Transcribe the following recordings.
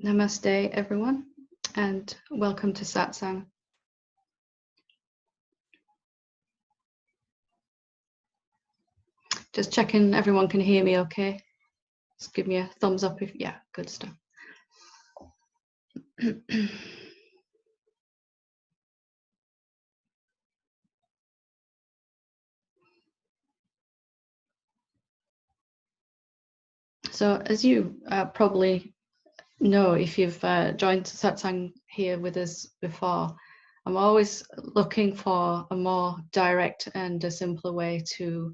Namaste, everyone, and welcome to Satsang. Just checking everyone can hear me okay. Just give me a thumbs up if, yeah, good stuff. So as you probably know, if you've joined Satsang here with us before, I'm always looking for a more direct and a simpler way to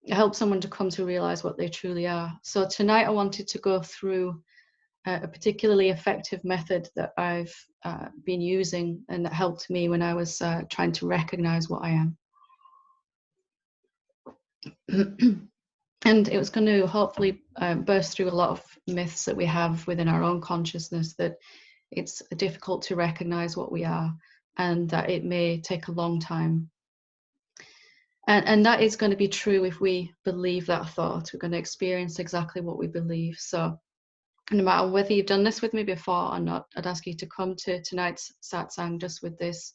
help someone to come to realize what they truly are. So tonight I wanted to go through a particularly effective method that I've been using and that helped me when I was trying to recognize what I am. And it was going to hopefully burst through a lot of myths that we have within our own consciousness, that it's difficult to recognize what we are and that it may take a long time. And that is going to be true if we believe that thought. We're going to experience exactly what we believe. So no matter whether you've done this with me before or not, I'd ask you to come to tonight's satsang just with this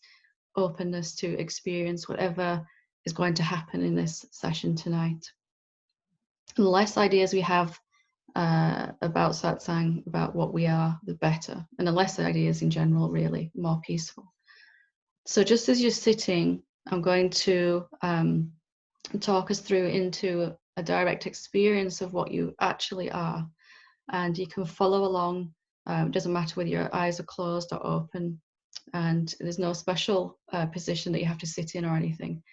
openness to experience whatever is going to happen in this session tonight. The less ideas we have about satsang, about what we are, the better. And the less ideas in general, really, more peaceful. So just as you're sitting, I'm going to talk us through into a direct experience of what you actually are. And you can follow along. It doesn't matter whether your eyes are closed or open, and there's no special position that you have to sit in or anything.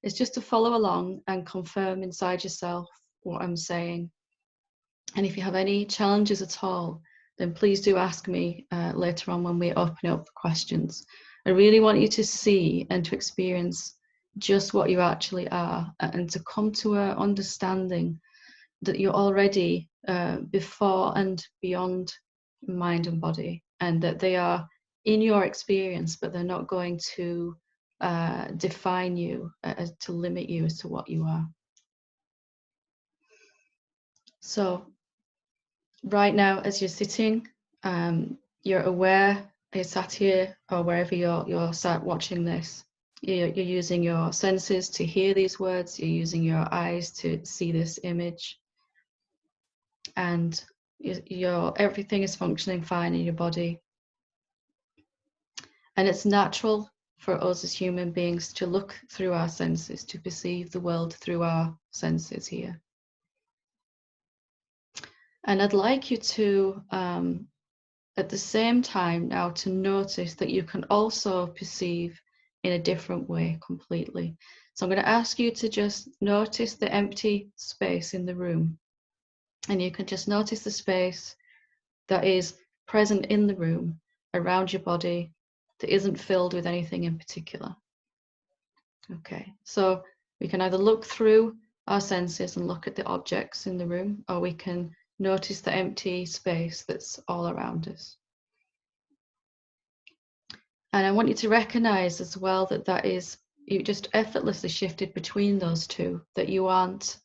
It's just to follow along and confirm inside yourself what I'm saying. And if you have any challenges at all, then please do ask me later on when we open up for questions. I really want you to see and to experience just what you actually are, and to come to an understanding that you're already before and beyond mind and body, and that they are in your experience, but they're not going to define you, to limit you as to what you are. So right now, as you're sitting, you're aware, you're sat here or wherever you're sat watching this. You're using your senses to hear these words. You're using your eyes to see this image. And everything is functioning fine in your body. And it's natural for us as human beings to look through our senses, to perceive the world through our senses here. And I'd like you to, at the same time now, to notice that you can also perceive in a different way completely. So I'm going to ask you to just notice the empty space in the room. And you can just notice the space that is present in the room around your body that isn't filled with anything in particular. Okay, so we can either look through our senses and look at the objects in the room, or we can notice the empty space that's all around us. And I want you to recognize as well that you just effortlessly shifted between those two, that you aren't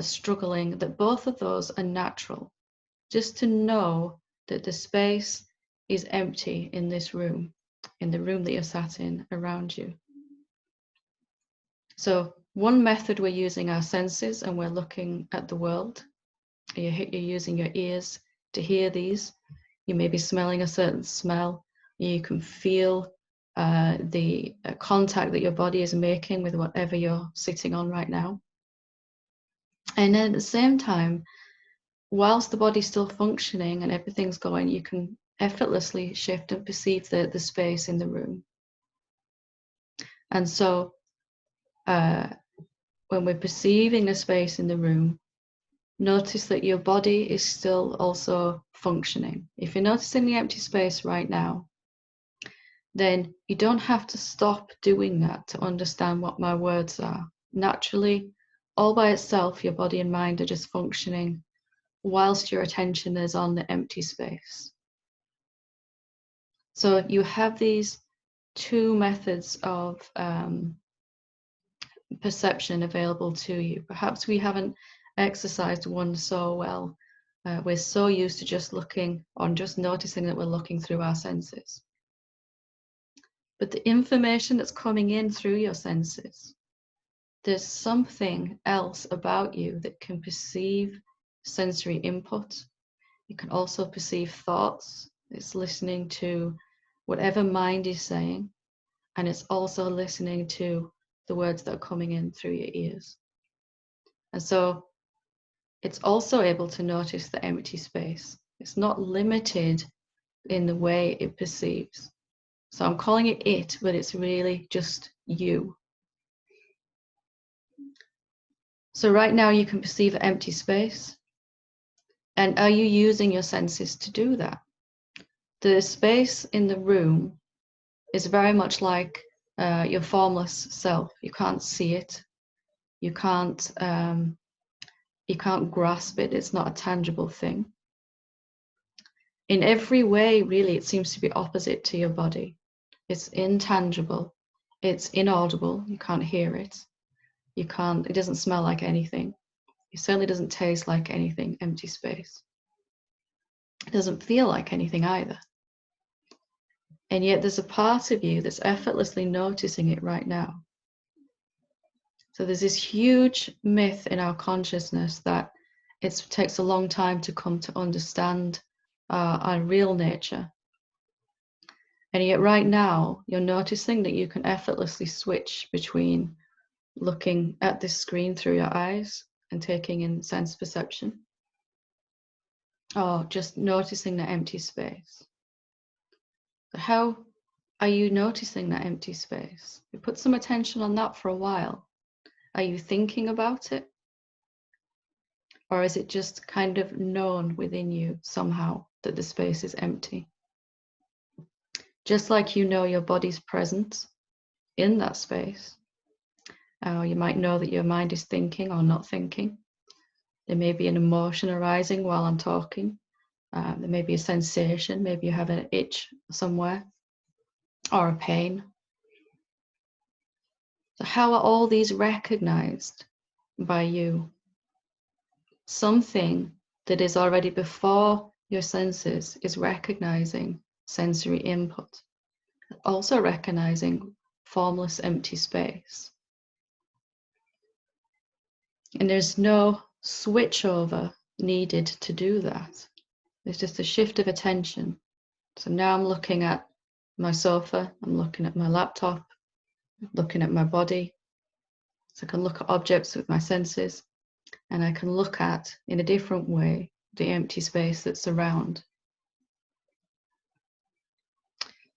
struggling, that both of those are natural. Just to know that the space is empty in this room, in the room that you're sat in around you. So one method, we're using our senses and we're looking at the world. You're using your ears to hear these. You may be smelling a certain smell. You can feel the contact that your body is making with whatever you're sitting on right now. And then at the same time, whilst the body's still functioning and everything's going, you can effortlessly shift and perceive the space in the room. And so when we're perceiving the space in the room, notice that your body is still also functioning. If you're noticing the empty space right now, then you don't have to stop doing that to understand what my words are. Naturally, all by itself, your body and mind are just functioning whilst your attention is on the empty space. So you have these two methods of perception available to you. Perhaps we haven't exercised one so well We're so used to just looking or just noticing that we're looking through our senses. But the information that's coming in through your senses, there's something else about you that can perceive sensory input. You can also perceive thoughts. It's listening to whatever mind is saying, and it's also listening to the words that are coming in through your ears. And so it's also able to notice the empty space. It's not limited in the way it perceives. So I'm calling it it, but it's really just you. So right now you can perceive an empty space. And are you using your senses to do that? The space in the room is very much like your formless self. You can't see it. You can't grasp it. It's not a tangible thing. In every way, really, it seems to be opposite to your body. It's intangible. It's inaudible. You can't hear it. It doesn't smell like anything. It certainly doesn't taste like anything, empty space. It doesn't feel like anything either. And yet there's a part of you that's effortlessly noticing it right now. So there's this huge myth in our consciousness that it takes a long time to come to understand our real nature. And yet right now, you're noticing that you can effortlessly switch between looking at this screen through your eyes and taking in sense perception, or just noticing the empty space. How are you noticing that empty space? You put some attention on that for a while. Are you thinking about it? Or is it just kind of known within you somehow that the space is empty? Just like you know your body's present in that space. You might know that your mind is thinking or not thinking. There may be an emotion arising while I'm talking. There may be a sensation. Maybe you have an itch somewhere or a pain. So how are all these recognized by you? Something that is already before your senses is recognizing sensory input, also recognizing formless empty space. And there's no switchover needed to do that. It's just a shift of attention. So now I'm looking at my sofa, I'm looking at my laptop, looking at my body. So I can look at objects with my senses, and I can look at, in a different way, the empty space that's around.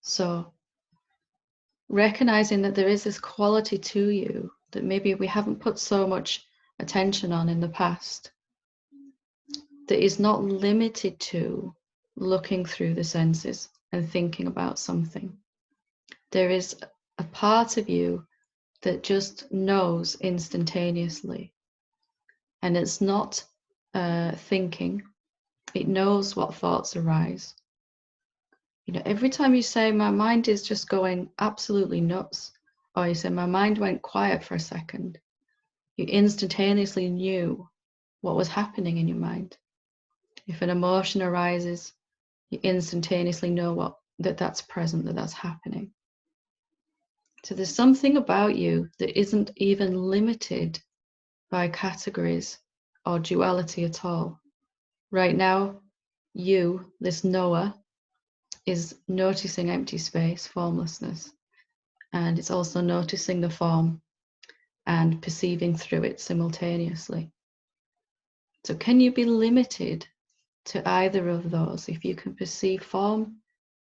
So recognizing that there is this quality to you that maybe we haven't put so much attention on in the past, that is not limited to looking through the senses and thinking about something. There is a part of you that just knows instantaneously, and it's not thinking. It knows what thoughts arise. You know, every time you say my mind is just going absolutely nuts, or you say my mind went quiet for a second, you instantaneously knew what was happening in your mind. If an emotion arises, you instantaneously know that's present, that's happening. So there's something about you that isn't even limited by categories or duality at all. Right now, you, this knower, is noticing empty space, formlessness, and it's also noticing the form and perceiving through it simultaneously. So can you be limited to either of those? If you can perceive form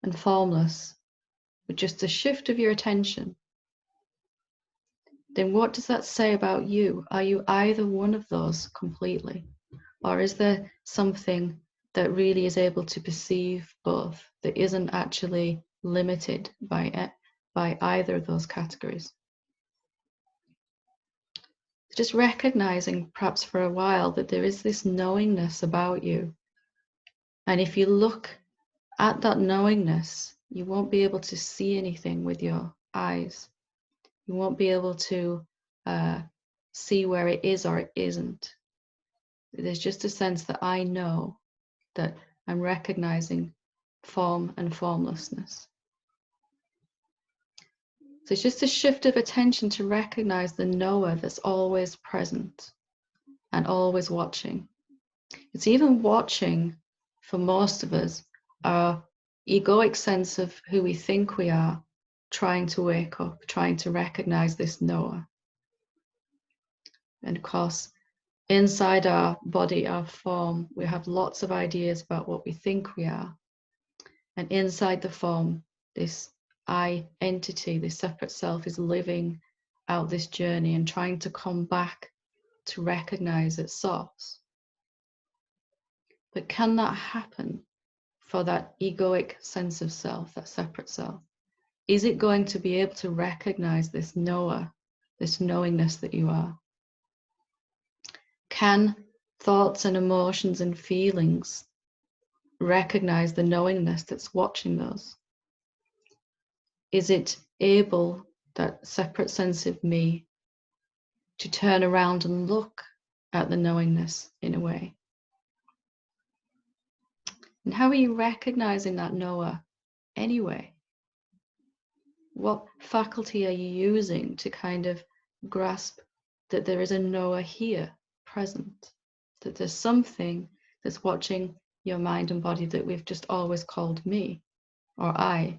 and formless with just a shift of your attention, then what does that say about you? Are you either one of those completely? Or is there something that really is able to perceive both, that isn't actually limited by either of those categories? Just recognizing, perhaps for a while, that there is this knowingness about you. And if you look at that knowingness, you won't be able to see anything with your eyes. You won't be able to see where it is or it isn't. There's just a sense that I know that I'm recognizing form and formlessness. So it's just a shift of attention to recognize the knower that's always present and always watching. It's even watching, for most of us, our egoic sense of who we think we are, trying to wake up, trying to recognize this knower. And of course, inside our body, our form, we have lots of ideas about what we think we are. And inside the form, this I entity, this separate self, is living out this journey and trying to come back to recognize its source. But can that happen for that egoic sense of self, that separate self? Is it going to be able to recognize this knower, this knowingness that you are? Can thoughts and emotions and feelings recognize the knowingness that's watching those? Is it able, that separate sense of me, to turn around and look at the knowingness in a way? And how are you recognizing that knower anyway? What faculty are you using to kind of grasp that there is a knower here, present? That there's something that's watching your mind and body that we've just always called me or I.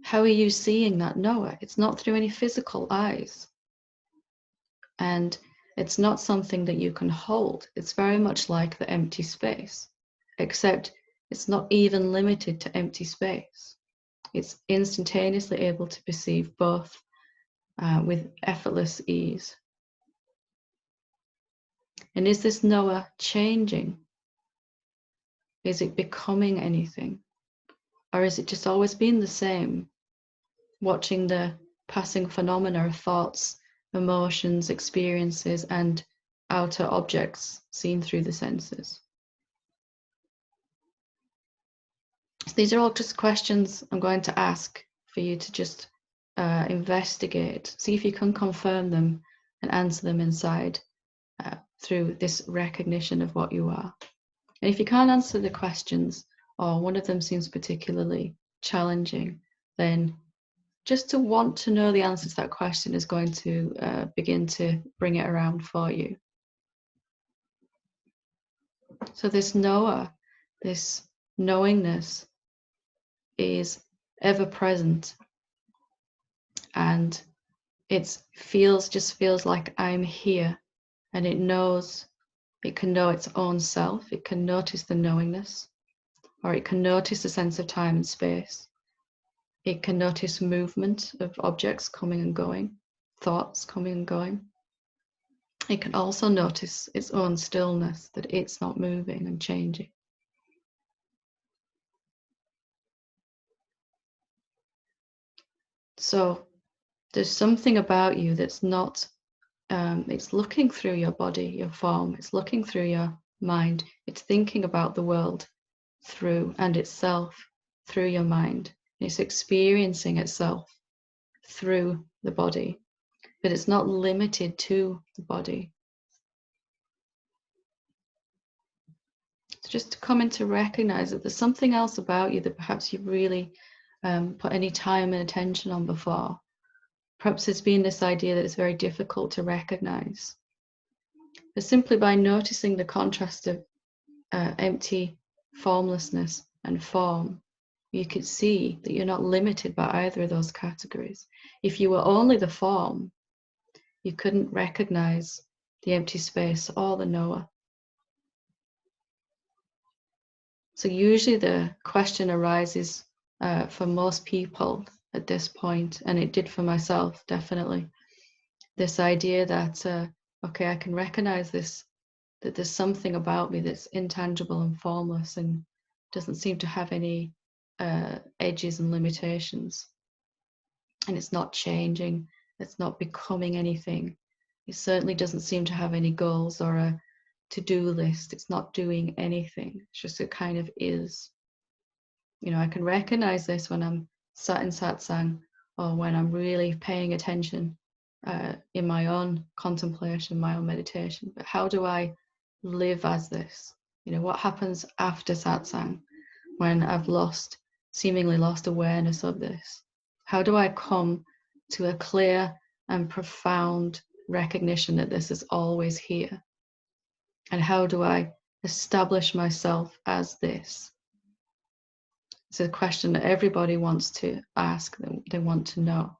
How are you seeing that knower? It's not through any physical eyes. And it's not something that you can hold. It's very much like the empty space, except it's not even limited to empty space. It's instantaneously able to perceive both with effortless ease. And is this knower changing? Is it becoming anything? Or is it just always been the same, watching the passing phenomena of thoughts, emotions, experiences, and outer objects seen through the senses? So these are all just questions I'm going to ask for you to just investigate, see if you can confirm them and answer them inside through this recognition of what you are. And if you can't answer the questions, or one of them seems particularly challenging, then just to want to know the answer to that question is going to begin to bring it around for you. So this knower, this knowingness, is ever present, and it just feels like I'm here, and it knows, it can know its own self, it can notice the knowingness, or it can notice the sense of time and space. It can notice movement of objects coming and going, thoughts coming and going. It can also notice its own stillness, that it's not moving and changing. So there's something about you that's not, it's looking through your body, your form, it's looking through your mind, it's thinking about the world through and itself through your mind. It's experiencing itself through the body, but it's not limited to the body. So just to come in to recognize that there's something else about you that perhaps you've really put any time and attention on before. Perhaps there's been this idea that it's very difficult to recognize. But simply by noticing the contrast of empty formlessness and form, you could see that you're not limited by either of those categories. If you were only the form, you couldn't recognize the empty space or the knower. So usually the question arises for most people at this point, and it did for myself, definitely. This idea that, okay, I can recognize this, that there's something about me that's intangible and formless and doesn't seem to have any edges and limitations. And it's not changing, it's not becoming anything. It certainly doesn't seem to have any goals or a to-do list. It's not doing anything. It's just, it kind of is. You know, I can recognize this when I'm sat in satsang, or when I'm really paying attention in my own contemplation, my own meditation. But how do I live as this? What happens after satsang when I've seemingly lost awareness of this? How do I come to a clear and profound recognition that this is always here? And how do I establish myself as this? It's a question that everybody wants to ask, they want to know.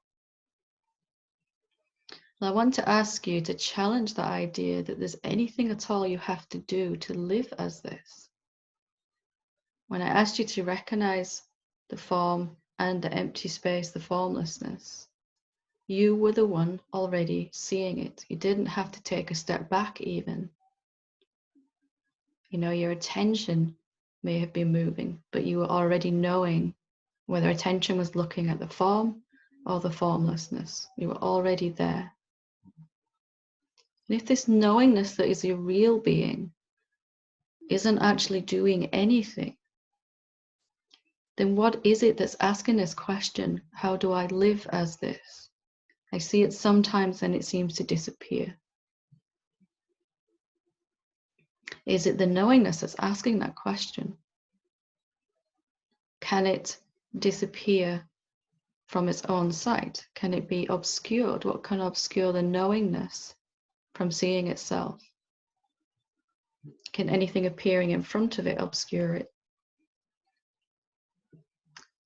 I want to ask you to challenge the idea that there's anything at all you have to do to live as this. When I asked you to recognize the form and the empty space, the formlessness, you were the one already seeing it. You didn't have to take a step back even. Your attention may have been moving, but you were already knowing whether attention was looking at the form or the formlessness. You were already there. And if this knowingness that is your real being isn't actually doing anything, then what is it that's asking this question? How do I live as this? I see it sometimes and it seems to disappear. Is it the knowingness that's asking that question? Can it disappear from its own sight? Can it be obscured? What can obscure the knowingness from seeing itself? Can anything appearing in front of it obscure it?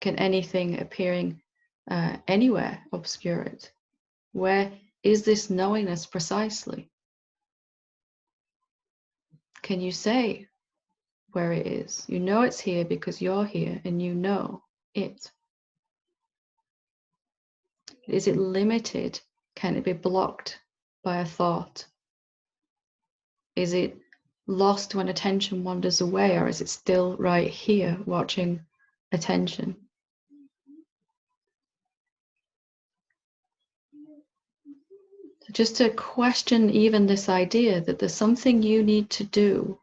Can anything appearing anywhere obscure it? Where is this knowingness precisely? Can you say where it is? You know it's here because you're here and you know it. Is it limited? Can it be blocked by a thought? Is it lost when attention wanders away, or is it still right here watching attention? Just to question even this idea that there's something you need to do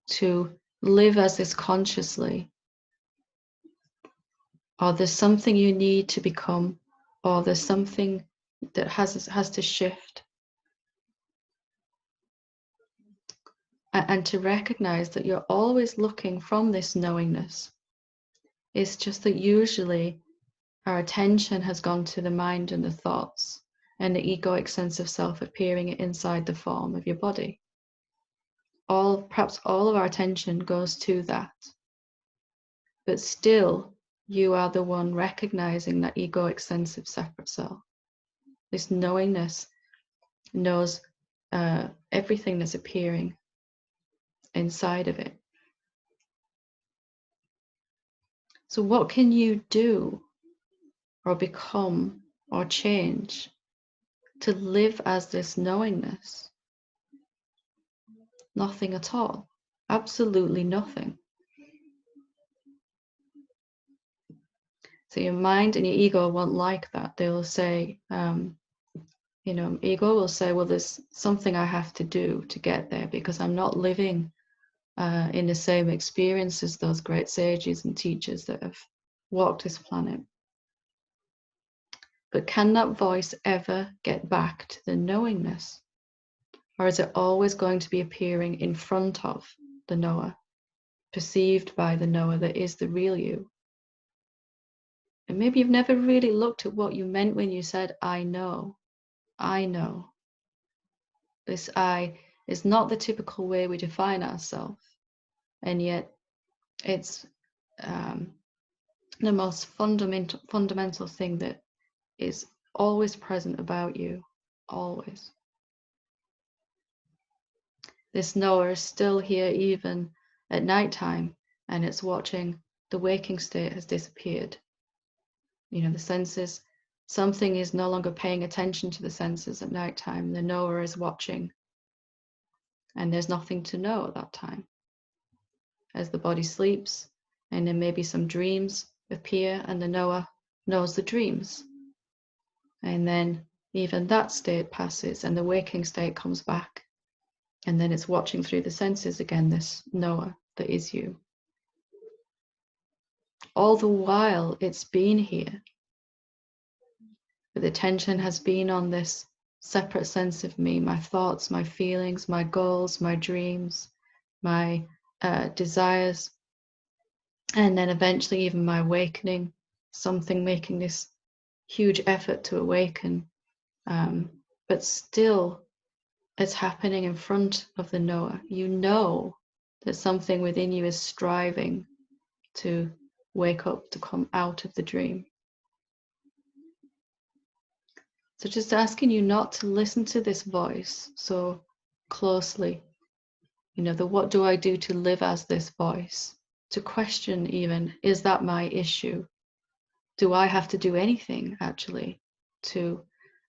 to live as this consciously, or there's something you need to become, or there's something that has to shift. And to recognize that you're always looking from this knowingness. It's just that usually our attention has gone to the mind and the thoughts and the egoic sense of self appearing inside the form of your body. Perhaps all of our attention goes to that. But still, you are the one recognizing that egoic sense of separate self. This knowingness knows everything that's appearing inside of it. So what can you do or become or change to live as this knowingness? Nothing at all. Absolutely nothing. So your mind and your ego won't like that. They will say, ego will say, well, there's something I have to do to get there because I'm not living in the same experience as those great sages and teachers that have walked this planet. But can that voice ever get back to the knowingness? Or is it always going to be appearing in front of the knower, perceived by the knower that is the real you? And maybe you've never really looked at what you meant when you said, I know. I know. This I is not the typical way we define ourselves. And yet it's the most fundamental thing that is always present about you, always. This knower is still here even at nighttime, and it's watching. The waking state has disappeared. The senses, something is no longer paying attention to the senses at nighttime. The knower is watching, and there's nothing to know at that time. As the body sleeps, and then maybe some dreams appear, and the knower knows the dreams. And then even that state passes, and the waking state comes back. And then it's watching through the senses again, this knower that is you. All the while it's been here. But the attention has been on this separate sense of me, my thoughts, my feelings, my goals, my dreams, my desires, and then eventually even my awakening, something making this huge effort to awaken, but still it's happening in front of the knower. You know that something within you is striving to wake up, to come out of the dream. So just asking you not to listen to this voice so closely. You know, what do I do to live as this voice? To question even, is that my issue? Do I have to do anything actually to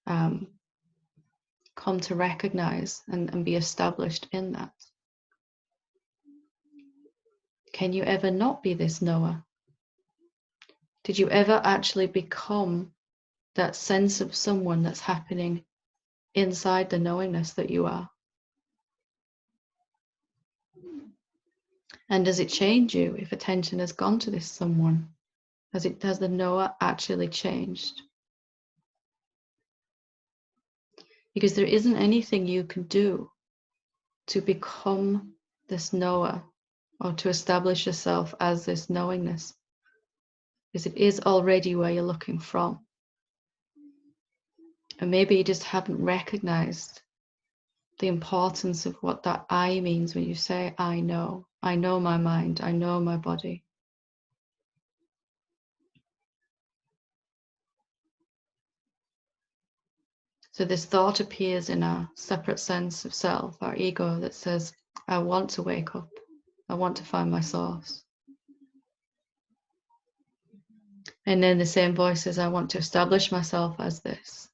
come to recognize and be established in that? Can you ever not be this knower? Did you ever actually become that sense of someone that's happening inside the knowingness that you are? And does it change you if attention has gone to this someone? Has the knower actually changed? Because there isn't anything you can do to become this knower or to establish yourself as this knowingness, because it is already where you're looking from. And maybe you just haven't recognized the importance of what that I means when you say, I know my mind, I know my body. So this thought appears in our separate sense of self, our ego, that says, I want to wake up. I want to find my source. And then the same voice says, I want to establish myself as this.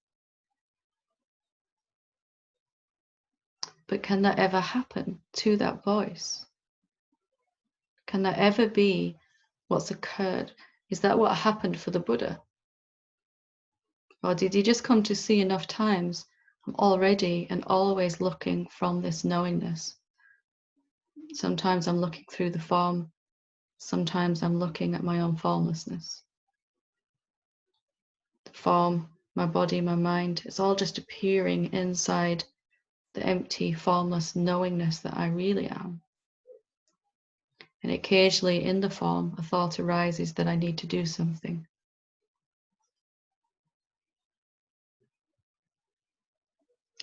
But can that ever happen to that voice? Can that ever be what's occurred? Is that what happened for the Buddha? Or did he just come to see enough times, I'm already and always looking from this knowingness? Sometimes I'm looking through the form. Sometimes I'm looking at my own formlessness. The form, my body, my mind, it's all just appearing inside the empty, formless knowingness that I really am. And occasionally in the form, a thought arises that I need to do something.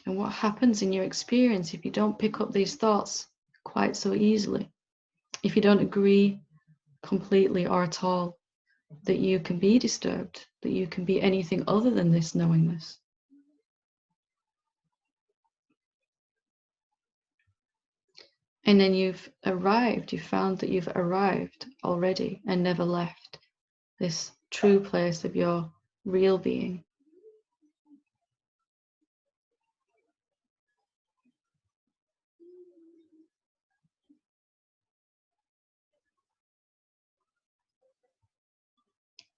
And what happens in your experience if you don't pick up these thoughts quite so easily? If you don't agree completely or at all that you can be disturbed, that you can be anything other than this knowingness? And then you've found that you've arrived already and never left this true place of your real being.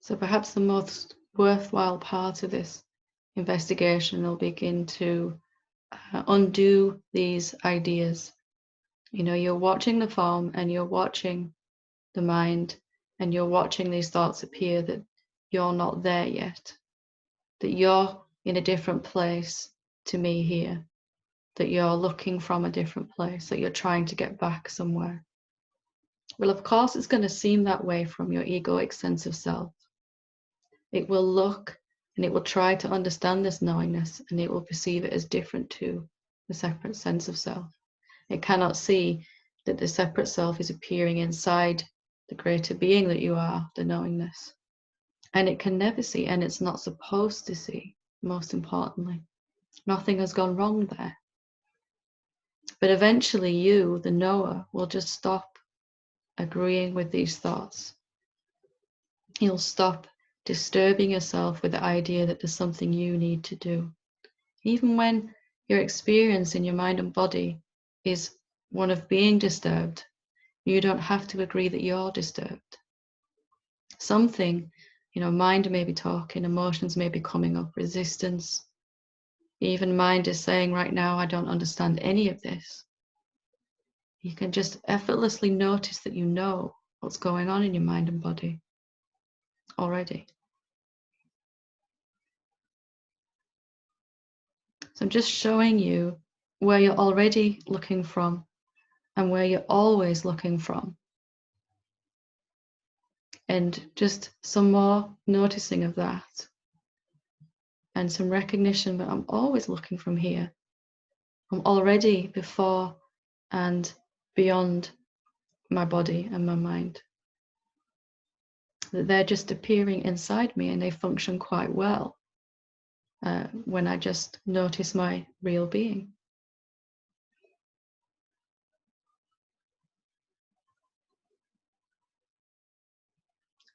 So perhaps the most worthwhile part of this investigation will begin to undo these ideas. You know, you're watching the form and you're watching the mind and you're watching these thoughts appear, that you're not there yet, that you're in a different place to me here, that you're looking from a different place, that you're trying to get back somewhere. Well, of course, it's going to seem that way from your egoic sense of self. It will look and it will try to understand this knowingness, and it will perceive it as different to the separate sense of self. It cannot see that the separate self is appearing inside the greater being that you are, the knowingness. And it can never see, and it's not supposed to see, most importantly. Nothing has gone wrong there. But eventually you, the knower, will just stop agreeing with these thoughts. You'll stop disturbing yourself with the idea that there's something you need to do. Even when your experience in your mind and body is one of being disturbed, you don't have to agree that you're disturbed. Something, mind may be talking, emotions may be coming up, resistance. Even mind is saying right now, I don't understand any of this. You can just effortlessly notice that you know what's going on in your mind and body already. So I'm just showing you where you're already looking from and where you're always looking from. And just some more noticing of that. And some recognition that I'm always looking from here. I'm already before and beyond my body and my mind. That they're just appearing inside me and they function quite well when I just notice my real being.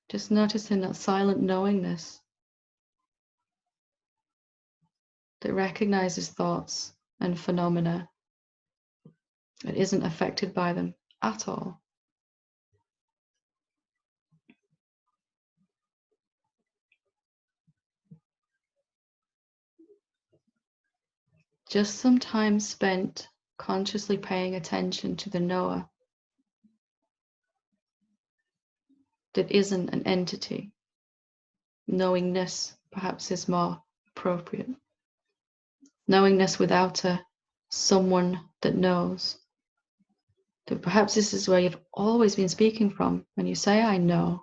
Just noticing that silent knowingness that recognizes thoughts and phenomena. It isn't affected by them at all. Just some time spent consciously paying attention to the knower that isn't an entity. Knowingness perhaps is more appropriate. Knowingness without a someone that knows. That perhaps this is where you've always been speaking from when you say I know.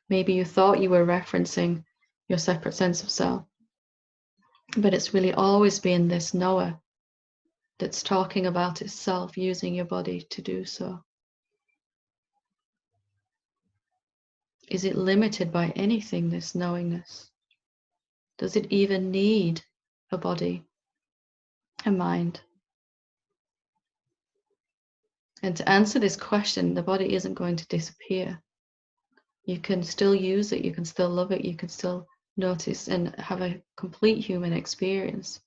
Maybe you thought you were referencing your separate sense of self, but it's really always been this knower that's talking about itself using your body to do so. Is it limited by anything, this knowingness? Does it even need a body, a mind? And to answer this question, the body isn't going to disappear. You can still use it, you can still love it, you can still notice and have a complete human experience.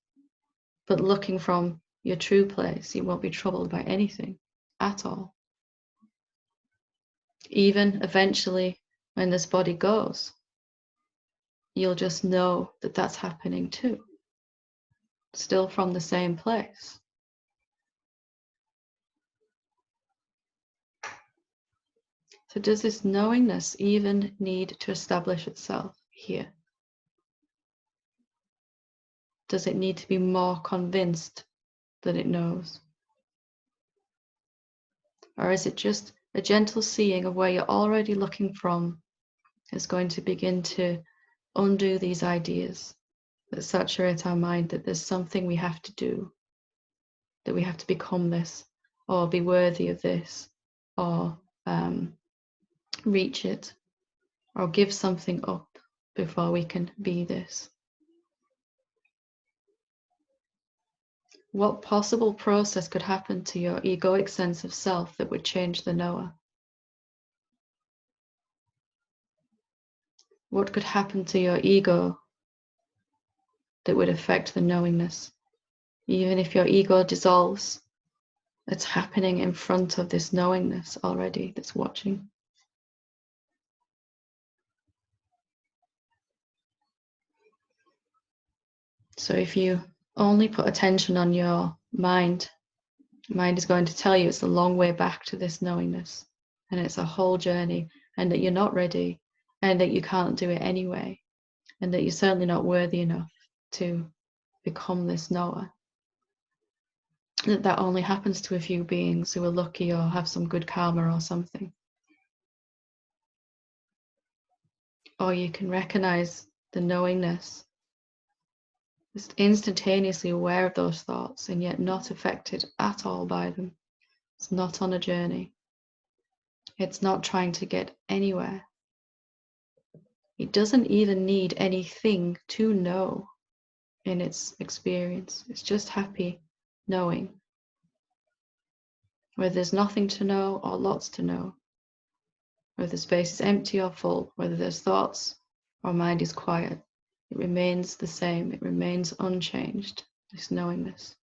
But looking from your true place, you won't be troubled by anything at all. Even eventually, when this body goes, you'll just know that that's happening too. Still from the same place. So does this knowingness even need to establish itself here? Does it need to be more convinced that it knows? Or is it just a gentle seeing of where you're already looking from is going to begin to undo these ideas that saturate our mind that there's something we have to do, that we have to become this, or be worthy of this, or reach it, or give something up before we can be this. What possible process could happen to your egoic sense of self that would change the knower? What could happen to your ego that would affect the knowingness? Even if your ego dissolves, it's happening in front of this knowingness already that's watching. So if you only put attention on your mind is going to tell you it's a long way back to this knowingness, and it's a whole journey, and that you're not ready, and that you can't do it anyway, and that you're certainly not worthy enough to become this knower. That only happens to a few beings who are lucky or have some good karma or something. Or you can recognize the knowingness, just instantaneously aware of those thoughts and yet not affected at all by them. It's not on a journey. It's not trying to get anywhere. It doesn't even need anything to know in its experience. It's just happy knowing. Whether there's nothing to know or lots to know. Whether the space is empty or full. Whether there's thoughts or mind is quiet. It remains the same. It remains unchanged, this knowingness.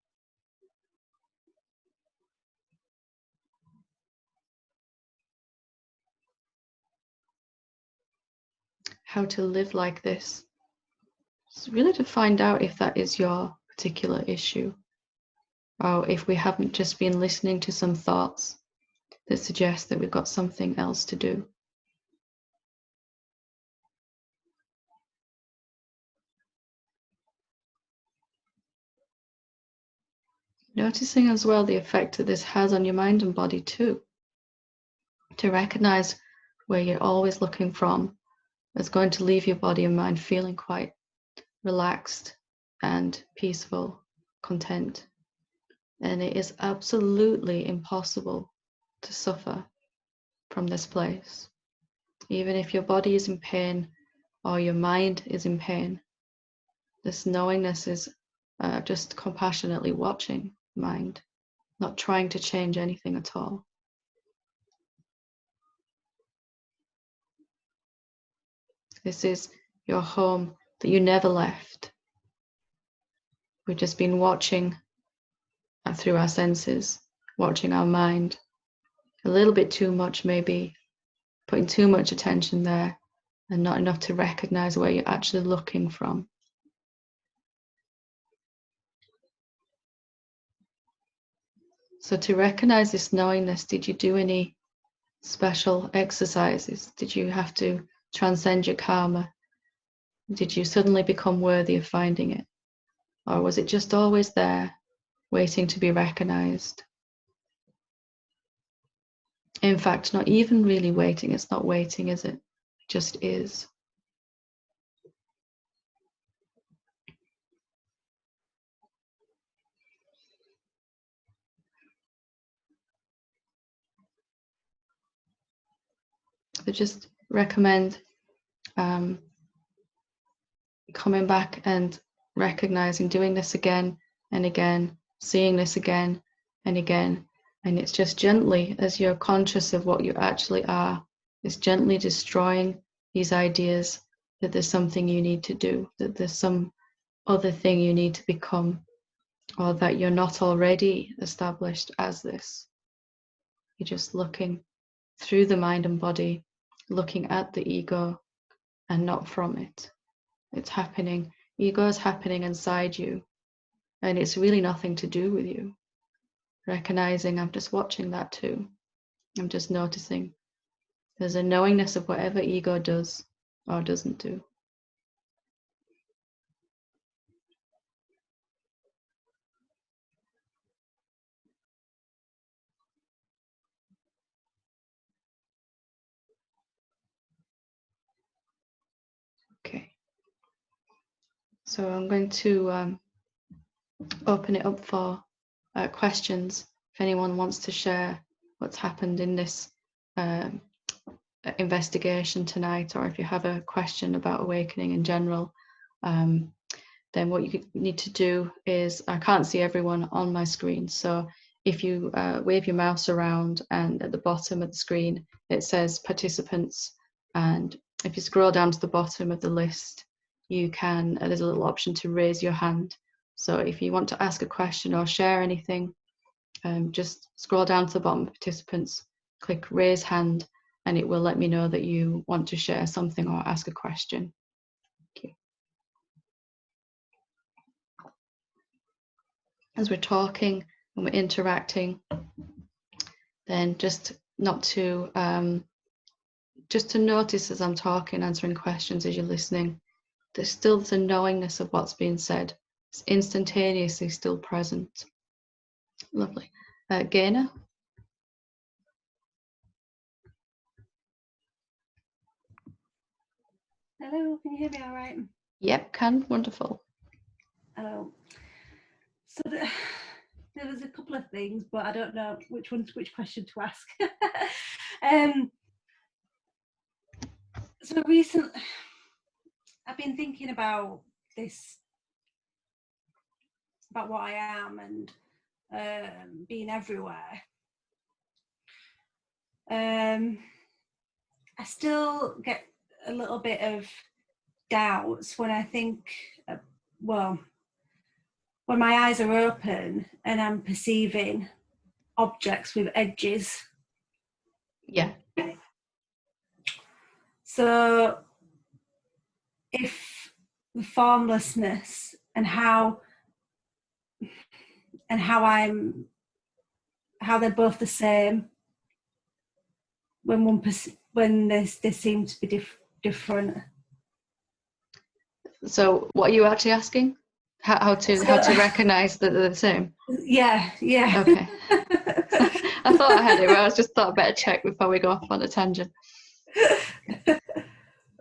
How to live like this. It's really to find out if that is your particular issue, or if we haven't just been listening to some thoughts that suggest that we've got something else to do. Noticing as well the effect that this has on your mind and body too. To recognize where you're always looking from is going to leave your body and mind feeling quite relaxed and peaceful, content. And it is absolutely impossible to suffer from this place. Even if your body is in pain or your mind is in pain, this knowingness is just compassionately watching mind, not trying to change anything at all. This is your home that you never left. We've just been watching through our senses, watching our mind a little bit too much, maybe putting too much attention there and not enough to recognize where you're actually looking from. So to recognize this knowingness, did you do any special exercises? Did you have to transcend your karma? Did you suddenly become worthy of finding it? Or was it just always there, waiting to be recognized? In fact, not even really waiting. It's not waiting, is it? It just is. I just recommend coming back and recognizing, doing this again and again, seeing this again and again. And it's just gently, as you're conscious of what you actually are, it's gently destroying these ideas that there's something you need to do, that there's some other thing you need to become, or that you're not already established as this. You're just looking through the mind and body, looking at the ego and not from it. It's happening. Ego is happening inside you, and it's really nothing to do with you. Recognizing, I'm just watching that too. I'm just noticing. There's a knowingness of whatever ego does or doesn't do. Okay. So I'm going to open it up for questions. If anyone wants to share what's happened in this investigation tonight, or if you have a question about awakening in general, then what you need to do is, I can't see everyone on my screen, so if you wave your mouse around, and at the bottom of the screen it says participants, and if you scroll down to the bottom of the list, you can, there's a little option to raise your hand. So if you want to ask a question or share anything, just scroll down to the bottom of participants, click raise hand, and it will let me know that you want to share something or ask a question. Thank you. As we're talking and we're interacting, then just not to just to notice as I'm talking, answering questions as you're listening, there's still the knowingness of what's being said. It's instantaneously still present. Lovely. Gaina? Hello, can you hear me all right? Yep, can. Wonderful. Hello. So there was a couple of things, but I don't know which question to ask. So recently, I've been thinking about this, about what I am and being everywhere. I still get a little bit of doubts when I think, well, when my eyes are open and I'm perceiving objects with edges. Yeah. So if the formlessness and how they're both the same, when they seem to be different. So what are you actually asking? How to recognize that they're the same? Yeah. Okay. I thought I had it, but I just thought I better check before we go off on a tangent.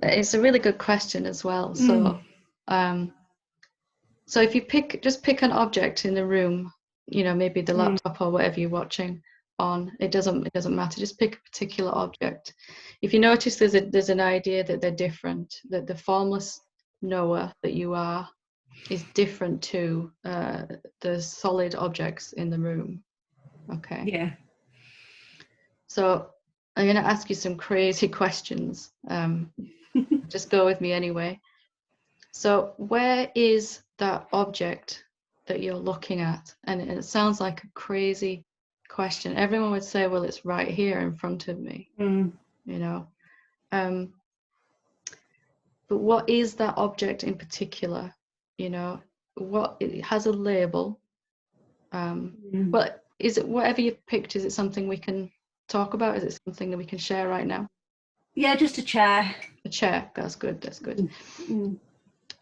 It's a really good question as well. So, so if you just pick an object in the room, maybe the laptop or whatever you're watching on, it doesn't matter. Just pick a particular object. If you notice there's an idea that they're different, that the formless knower that you are is different to the solid objects in the room. Okay. Yeah. So I'm going to ask you some crazy questions. Just go with me anyway. So where is that object that you're looking at? And it sounds like a crazy question. Everyone would say, well, it's right here in front of me, but what is that object in particular? What it has a label. Well, is it whatever you've picked? Is it something we can talk about? Is it something that we can share right now? Yeah, just a chair. A chair. That's good. That's good.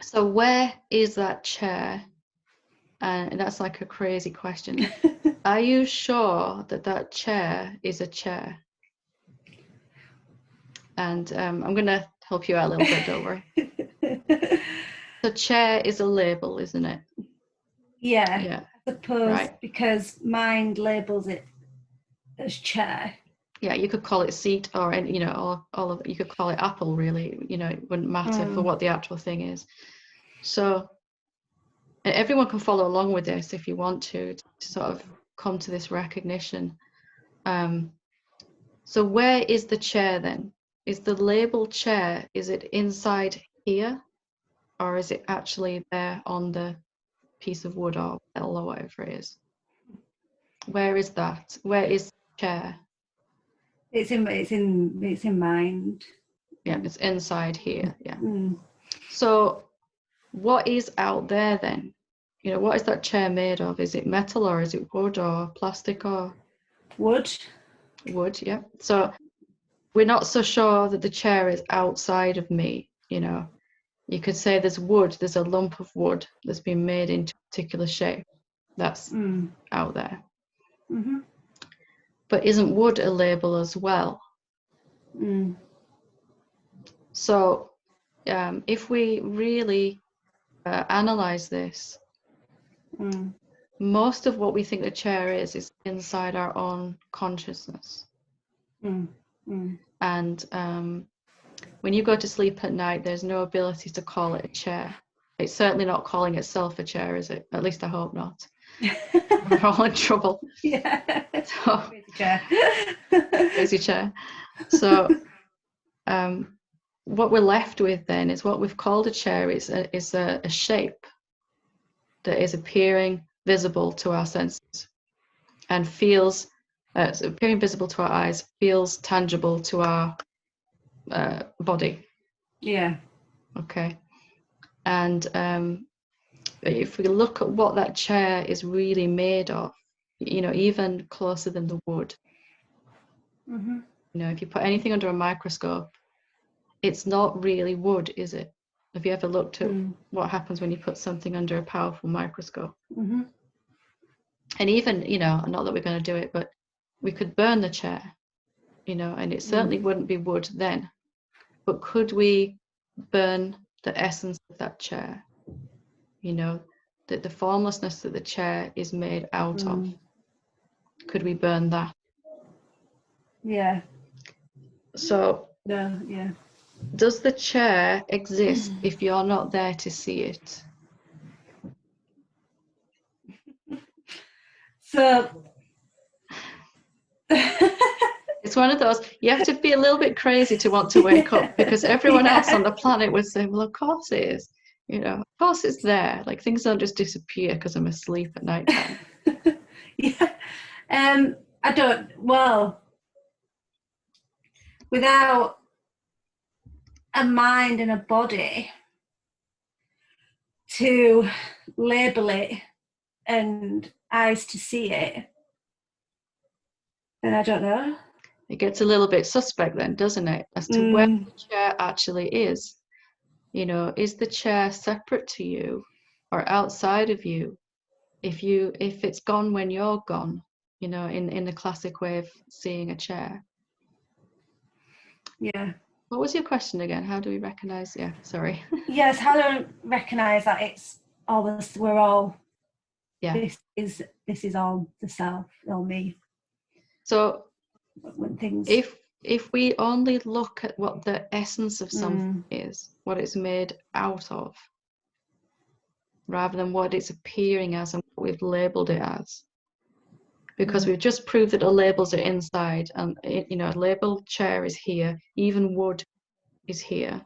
So where is that chair? And that's like a crazy question. Are you sure that chair is a chair? And I'm going to help you out a little bit, don't worry. The chair is a label, isn't it? Yeah. I suppose, right. Because mind labels it as chair. Yeah, you could call it seat, or all of it. You could call it apple, really. It wouldn't matter for what the actual thing is. So everyone can follow along with this if you want to sort of come to this recognition. So where is the chair then? Is the label chair, is it inside here, or is it actually there on the piece of wood or metal or whatever it is? Where is that? Where is the chair? It's in mind. Yeah, it's inside here. Yeah. So what is out there then? What is that chair made of? Is it metal, or is it wood, or plastic, or wood? Wood, yeah. So we're not so sure that the chair is outside of me. You could say there's a lump of wood that's been made into a particular shape. That's out there. But isn't wood a label as well? So if we really analyze this, most of what we think the chair is inside our own consciousness. And when you go to sleep at night, there's no ability to call it a chair. It's certainly not calling itself a chair, is it? At least I hope not. We're all in trouble. Yeah. So, crazy chair. Crazy chair. So what we're left with then is what we've called a chair is a shape that is appearing visible to our senses and feels appearing visible to our eyes, feels tangible to our body. Yeah. Okay. And if we look at what that chair is really made of, even closer than the wood, if you put anything under a microscope, it's not really wood, is it? Have you ever looked at what happens when you put something under a powerful microscope? And even, not that we're going to do it, but we could burn the chair, and it certainly wouldn't be wood then. But could we burn the essence of that chair? The formlessness that the chair is made out of. Could we burn that? Yeah. So, yeah. Does the chair exist if you're not there to see it? So it's one of those, you have to be a little bit crazy to want to wake up, because everyone else on the planet would say, well, of course it is. Of course it's there. Like, things don't just disappear because I'm asleep at night time. Yeah. I don't, well, without a mind and a body to label it and eyes to see it, then I don't know. It gets a little bit suspect then, doesn't it? As to where the chair actually is. Is the chair separate to you? or outside of you, if it's gone when you're gone, you know, in the classic way of seeing a chair. Yeah. What was your question again? How do we recognize? Yeah, sorry. Yes, how do I recognize that it's all this, we're all, Yeah. this is all the self, all me. So When things, if we only look at what the essence of something is, what it's made out of, rather than what it's appearing as and what we've labeled it as, because we've just proved that the labels are inside, and you know, a labeled chair is here, even wood is here,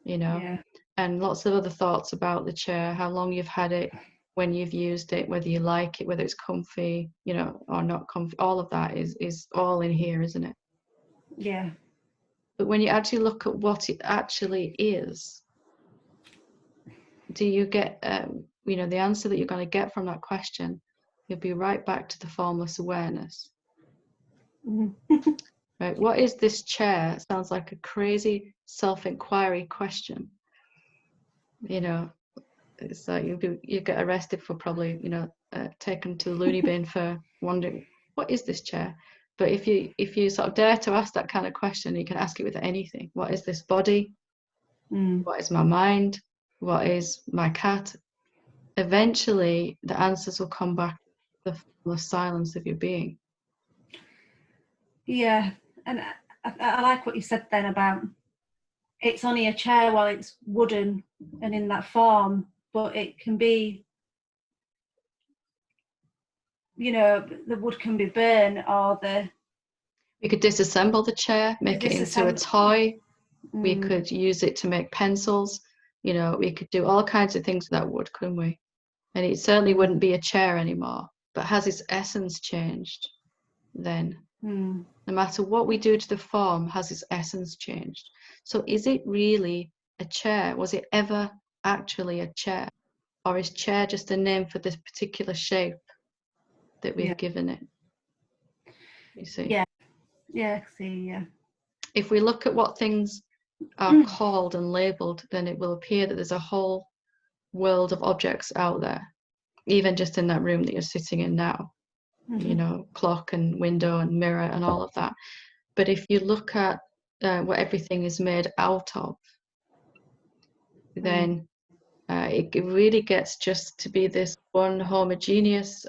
you know. yeah. And lots of other thoughts about the chair, how long you've had it, when you've used it, whether you like it, whether it's comfy, you know, or not comfy. All of that is all in here, isn't it? Yeah. But when you actually look at what it actually is, do you get, you know, the answer that you're going to get from that question? You'll be right back to the formless awareness. Right? What is this chair? Sounds like a crazy self-inquiry question. You know, it's like you get arrested for probably, you know, taken to the loony bin for wondering, what is this chair? But if you sort of dare to ask that kind of question, you can ask it with anything. What is this body? What is my mind? What is my cat? Eventually, the answers will come back to the silence of your being. Yeah, and I like what you said then about it's only a chair while it's wooden and in that form, but it can be, you know, the wood can be burned, or We could disassemble the chair, make it into a toy. We could use it to make pencils. You know, we could do all kinds of things with that wood, couldn't we? And it certainly wouldn't be a chair anymore. But has its essence changed then? No matter what we do to the form, has its essence changed? So is it really a chair? Was it ever actually a chair? Or is chair just a name for this particular shape that we've given it? You see? Yeah, see, yeah. If we look at what things are called and labeled, then it will appear that there's a whole world of objects out there, even just in that room that you're sitting in now. You know, clock and window and mirror and all of that. But if you look at what everything is made out of, then it really gets just to be this one homogeneous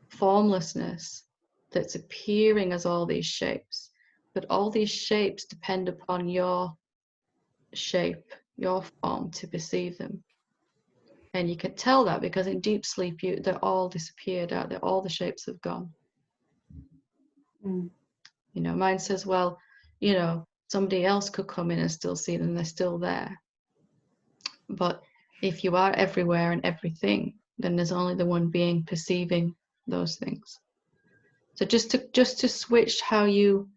formlessness that's appearing as all these shapes. But all these shapes depend upon your shape, your form to perceive them. And you can tell that because in deep sleep, they're all disappeared out there. All the shapes have gone. You know, mind says, well, you know, somebody else could come in and still see them. They're still there. But if you are everywhere and everything, then there's only the one being perceiving those things. So just to switch how you,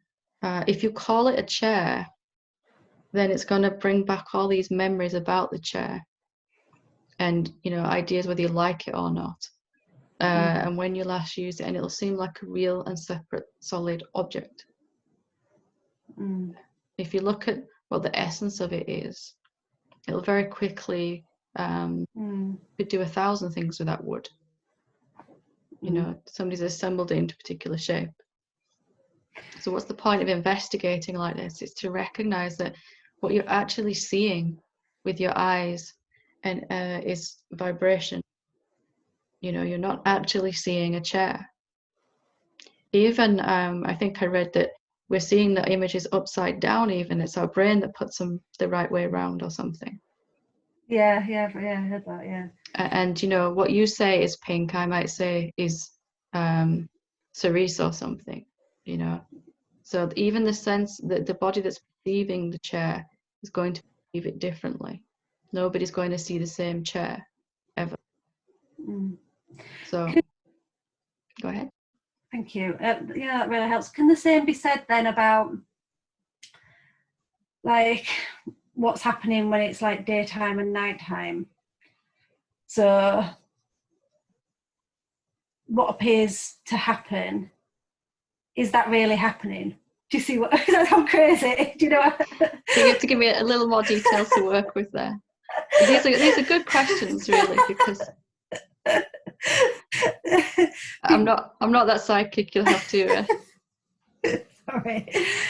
if you call it a chair, then it's going to bring back all these memories about the chair. And, you know, ideas whether you like it or not. And when you last use it, and it'll seem like a real and separate solid object. If you look at what the essence of it is, it'll very quickly could do 1,000 things with that wood. You know, somebody's assembled it into a particular shape. So what's the point of investigating like this? It's to recognize that what you're actually seeing with your eyes and is vibration. You know, you're not actually seeing a chair. Even I think I read that we're seeing the images upside down. Even it's our brain that puts them the right way around or something. Yeah, I heard that. Yeah. And you know, what you say is pink, I might say is cerise or something. You know, so even the sense that the body that's perceiving the chair is going to perceive it differently. Nobody's going to see the same chair ever. So go ahead. Thank you. Yeah, that really helps. Can the same be said then about like what's happening when it's like daytime and nighttime? So what appears to happen, is that really happening? Do you see what, does that sound crazy? Do you know what? So you have to give me a little more details to work with there. these are good questions, really, because I'm not that psychic. You'll have to. Sorry.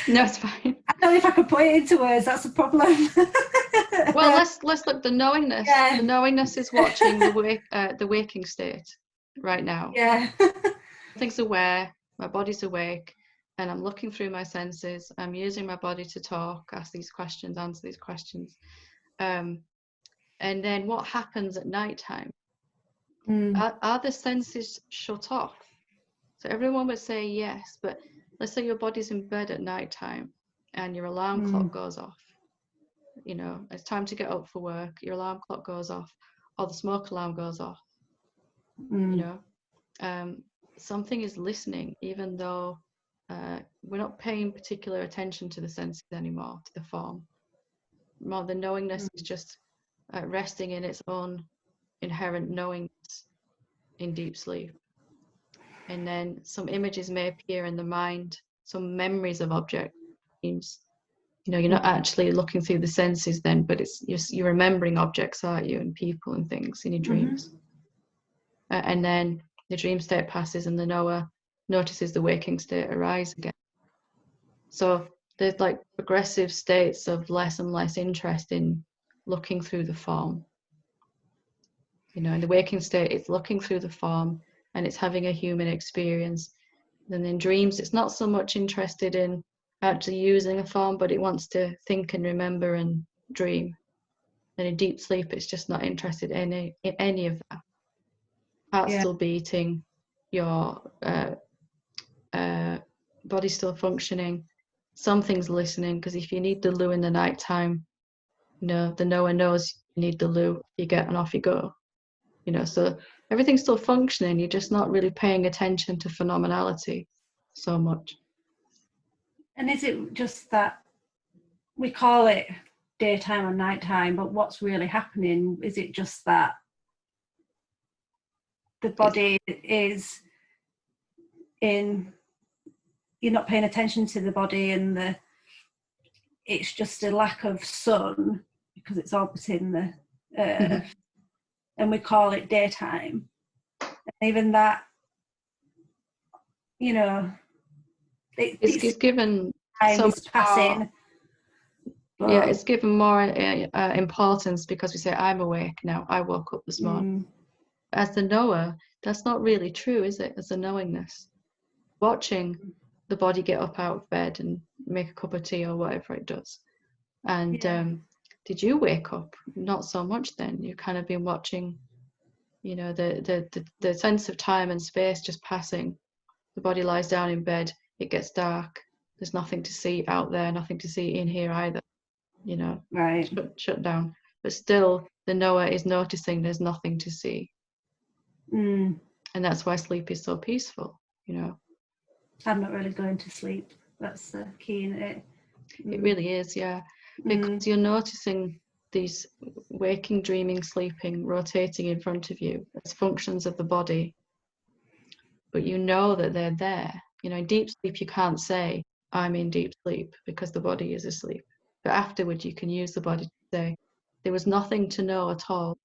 No, it's fine. I don't know if I could put it into words. That's a problem. Well, let's look the knowingness. Yeah. The knowingness is watching the waking state right now. Yeah. Everything's aware. My body's awake, and I'm looking through my senses. I'm using my body to talk, ask these questions, answer these questions. And then what happens at nighttime? Are the senses shut off? So everyone would say yes, but let's say your body's in bed at nighttime and your alarm clock goes off. You know, it's time to get up for work. Your alarm clock goes off, or the smoke alarm goes off. You know, something is listening, even though we're not paying particular attention to the senses anymore, to the form. More the knowingness is just resting in its own inherent knowingness in deep sleep. And then some images may appear in the mind, some memories of objects. You know, you're not actually looking through the senses then, but it's you're remembering objects, aren't you, and people and things in your dreams. And then the dream state passes and the knower notices the waking state arise again. So there's like progressive states of less and less interest in looking through the form. You know, in the waking state, it's looking through the form and it's having a human experience. Then in dreams, it's not so much interested in actually using a form, but it wants to think and remember and dream. And in deep sleep, it's just not interested in any of that. Heart's still beating, your body's still functioning, something's listening, because if you need the loo in the nighttime, you know, the knower knows you need the loo, you get and off you go. You know, so everything's still functioning, you're just not really paying attention to phenomenality so much. And is it just that we call it daytime and nighttime, but what's really happening? Is it just that the body is in, you're not paying attention to the body, and it's just a lack of sun because it's orbiting the earth, and we call it daytime? And even that, you know, it's given time is passing. Yeah, it's given more importance because we say, I'm awake now, I woke up this morning. As the knower, that's not really true, is it? As a knowingness, watching the body get up out of bed and make a cup of tea or whatever it does. And did you wake up? Not so much then. You've kind of been watching, you know, the sense of time and space just passing. The body lies down in bed, it gets dark, there's nothing to see out there, nothing to see in here either, you know, shut down. But still, the knower is noticing there's nothing to see. And that's why sleep is so peaceful, you know. I'm not really going to sleep. That's the key in it. It really is, yeah. Because you're noticing these waking, dreaming, sleeping, rotating in front of you as functions of the body. But you know that they're there. You know, in deep sleep, you can't say, I'm in deep sleep, because the body is asleep. But afterward, you can use the body to say, there was nothing to know at all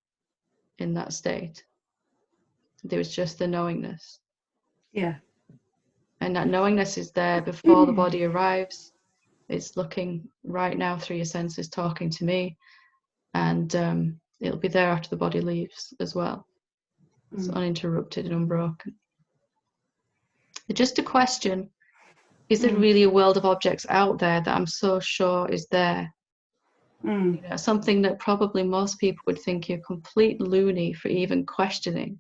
in that state. There was just the knowingness. Yeah. And that knowingness is there before the body arrives. It's looking right now through your senses, talking to me. And it'll be there after the body leaves as well. It's uninterrupted and unbroken. Just a question, is there really a world of objects out there that I'm so sure is there? You know, something that probably most people would think you're complete loony for even questioning.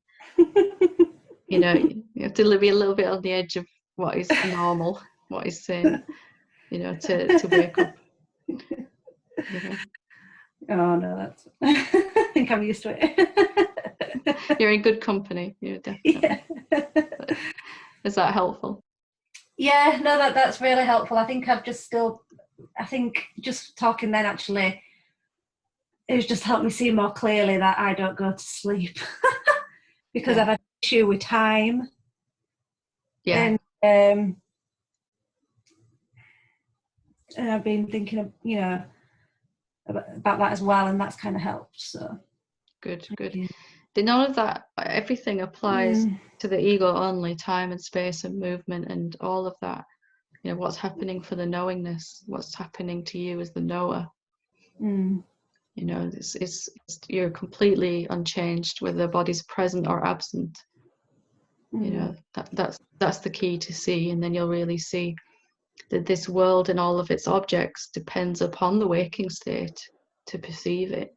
You know, you have to be a little bit on the edge of what is normal, what is sane, you know, to wake up. You know? Oh no, that's I think I'm used to it. You're in good company, you're definitely. Yeah. Is that helpful? Yeah, no, that's really helpful. I think I think just talking then actually, it's just helped me see more clearly that I don't go to sleep because I've had an issue with time. Yeah. And I've been thinking of, you know, about that as well, and that's kind of helped. So good, good. you. None of that, everything applies to the ego only, time and space and movement and all of that. You know, what's happening for the knowingness, what's happening to you as the knower. You know, it's you're completely unchanged whether the body's present or absent. You know, that's the key to see, and then you'll really see that this world and all of its objects depends upon the waking state to perceive it.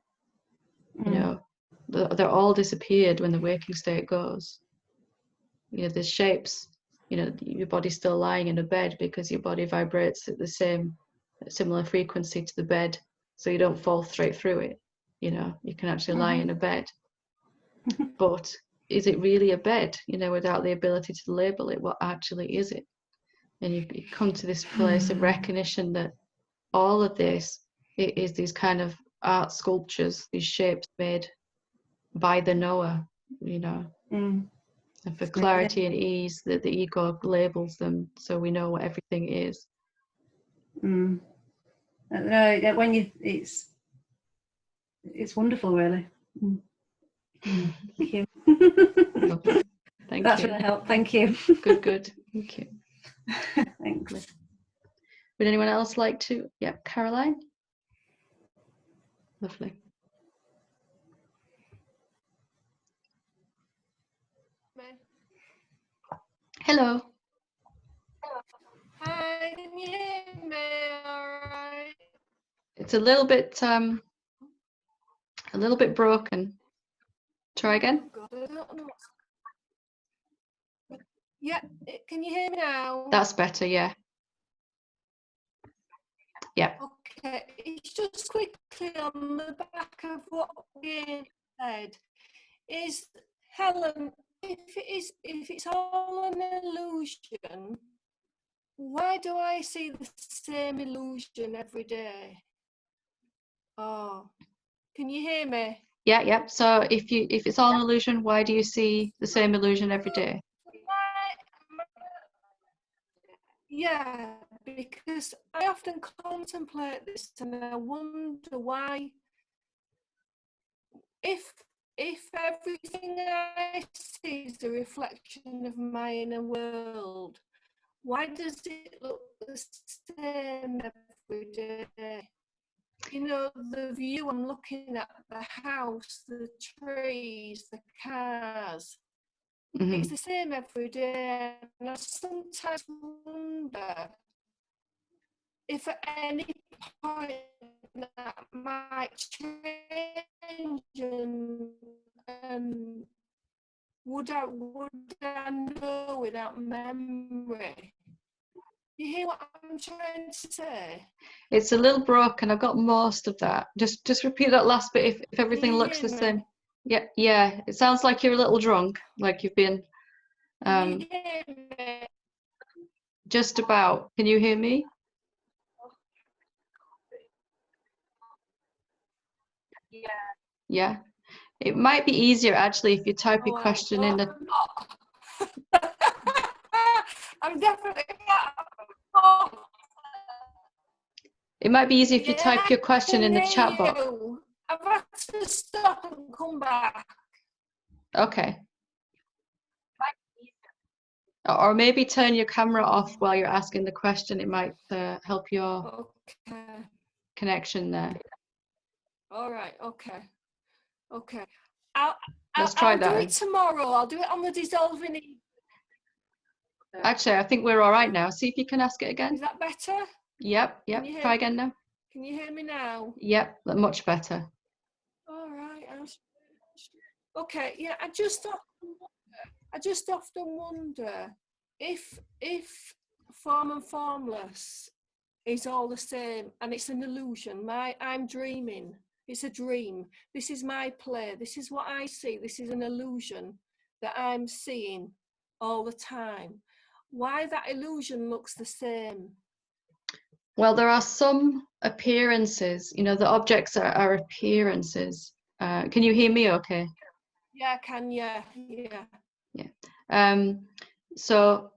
You know, they're all disappeared when the waking state goes. You know, there's shapes. You know, your body's still lying in a bed because your body vibrates at the similar frequency to the bed, so you don't fall straight through it. You know, you can actually lie in a bed. But is it really a bed? You know, without the ability to label it, what actually is it? And you come to this place of recognition that all of this is these kind of art sculptures, these shapes made by the knower, you know. And for clarity and ease, that the ego labels them so we know what everything is. No, when you, it's wonderful, really. Thank you. Thank That's you. really helped. Thank you. Good, good. Thank you. Thanks. Would anyone else like to? Yeah, Caroline. Lovely. Hello. Hi, can you hear me all right? It's a little bit broken. Try again. God, I don't know what's... Yeah, can you hear me now? That's better, yeah. Yeah. Okay, it's just quickly on the back of what we said. Is Helen, if it's all an illusion, why do I see the same illusion every day? Oh, can you hear me? Yeah, yeah. So if it's all an illusion, why do you see the same illusion every day? Yeah, because I often contemplate this and I wonder why, if everything I see is a reflection of my inner world, why does it look the same every day? You know, the view I'm looking at, the house, the trees, the cars, it's the same every day. And I sometimes wonder if at any point that might change, and would I know without memory? You hear what I'm trying to say? It's a little broken. I've got most of that. Just repeat that last bit if everything looks the same. Yeah, yeah. It sounds like you're a little drunk, like you've been. Can you hear me? Just about. Can you hear me? Yeah. Yeah. It might be easier actually if you type your question in the. I'm definitely not. It might be easier if you type your question in the chat box. I've had to stop and come back. Okay. Or maybe turn your camera off while you're asking the question. It might help your connection there. All right. Okay. Okay. Let's try that. I'll do it tomorrow. I'll do it on the dissolving. Actually, I think we're all right now. See if you can ask it again. Is that better? Yep. Yep. Try again now. Can you hear me now? Yep. Much better. All right. Okay. Yeah. I just often wonder if form and formless is all the same and it's an illusion. I'm dreaming. It's a dream. This is my play. This is what I see. This is an illusion that I'm seeing all the time. Why that illusion looks the same? Well, there are some appearances. You know, the objects are appearances. Can you hear me okay? Yeah, I can. Yeah. Yeah. So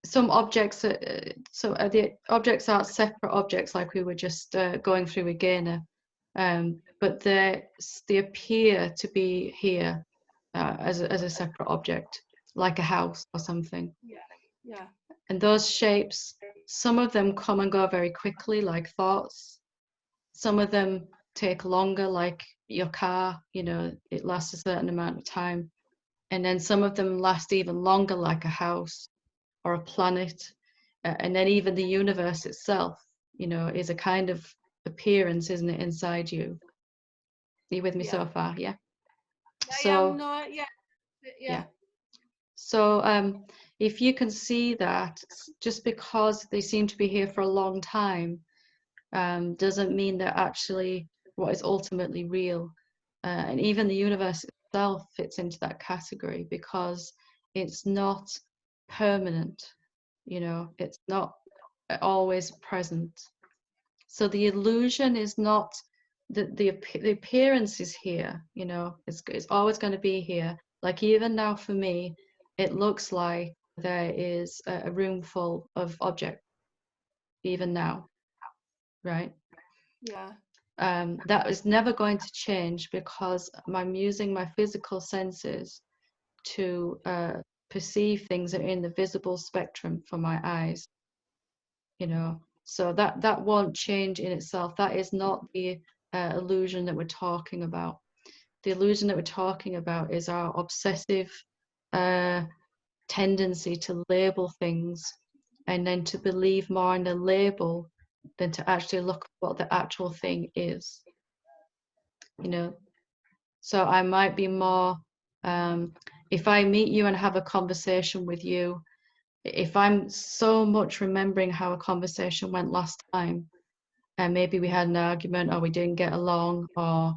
some objects the objects aren't separate objects like we were just going through with Gainer, but they appear to be here as a separate object, like a house or something. Yeah. And those shapes, some of them come and go very quickly, like thoughts. Some of them take longer, like your car, it lasts a certain amount of time. And then some of them last even longer, like a house or a planet. And then even the universe itself, is a kind of appearance, isn't it, inside you? Are you with me so far? Yeah. So yeah. So if you can see that, just because they seem to be here for a long time, doesn't mean they're actually what is ultimately real. And even the universe itself fits into that category because it's not permanent, it's not always present. So the illusion is not the appearance is here, it's always going to be here. Like even now for me, it looks like there is a room full of objects, even now, right? Yeah. That is never going to change because I'm using my physical senses to perceive things that are in the visible spectrum for my eyes, so that won't change in itself. That is not the illusion that we're talking about. The illusion that we're talking about is our obsessive tendency to label things and then to believe more in the label than to actually look at what the actual thing is. So I might be more, if I meet you and have a conversation with you, if I'm so much remembering how a conversation went last time, and maybe we had an argument or we didn't get along, or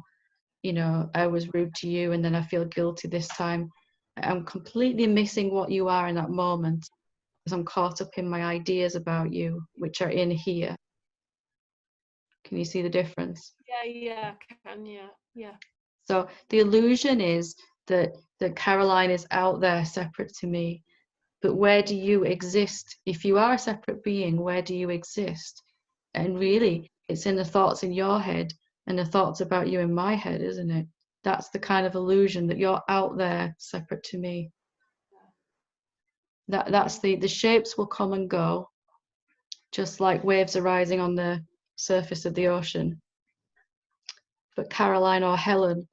I was rude to you and then I feel guilty this time, I'm completely missing what you are in that moment because I'm caught up in my ideas about you, which are in here. Can you see the difference? Yeah, I can, yeah. So the illusion is that Caroline is out there separate to me. But where do you exist? If you are a separate being, where do you exist? And really, it's in the thoughts in your head and the thoughts about you in my head, isn't it? That's the kind of illusion that you're out there separate to me. That's the shapes will come and go, just like waves arising on the surface of the ocean. But Caroline or Helen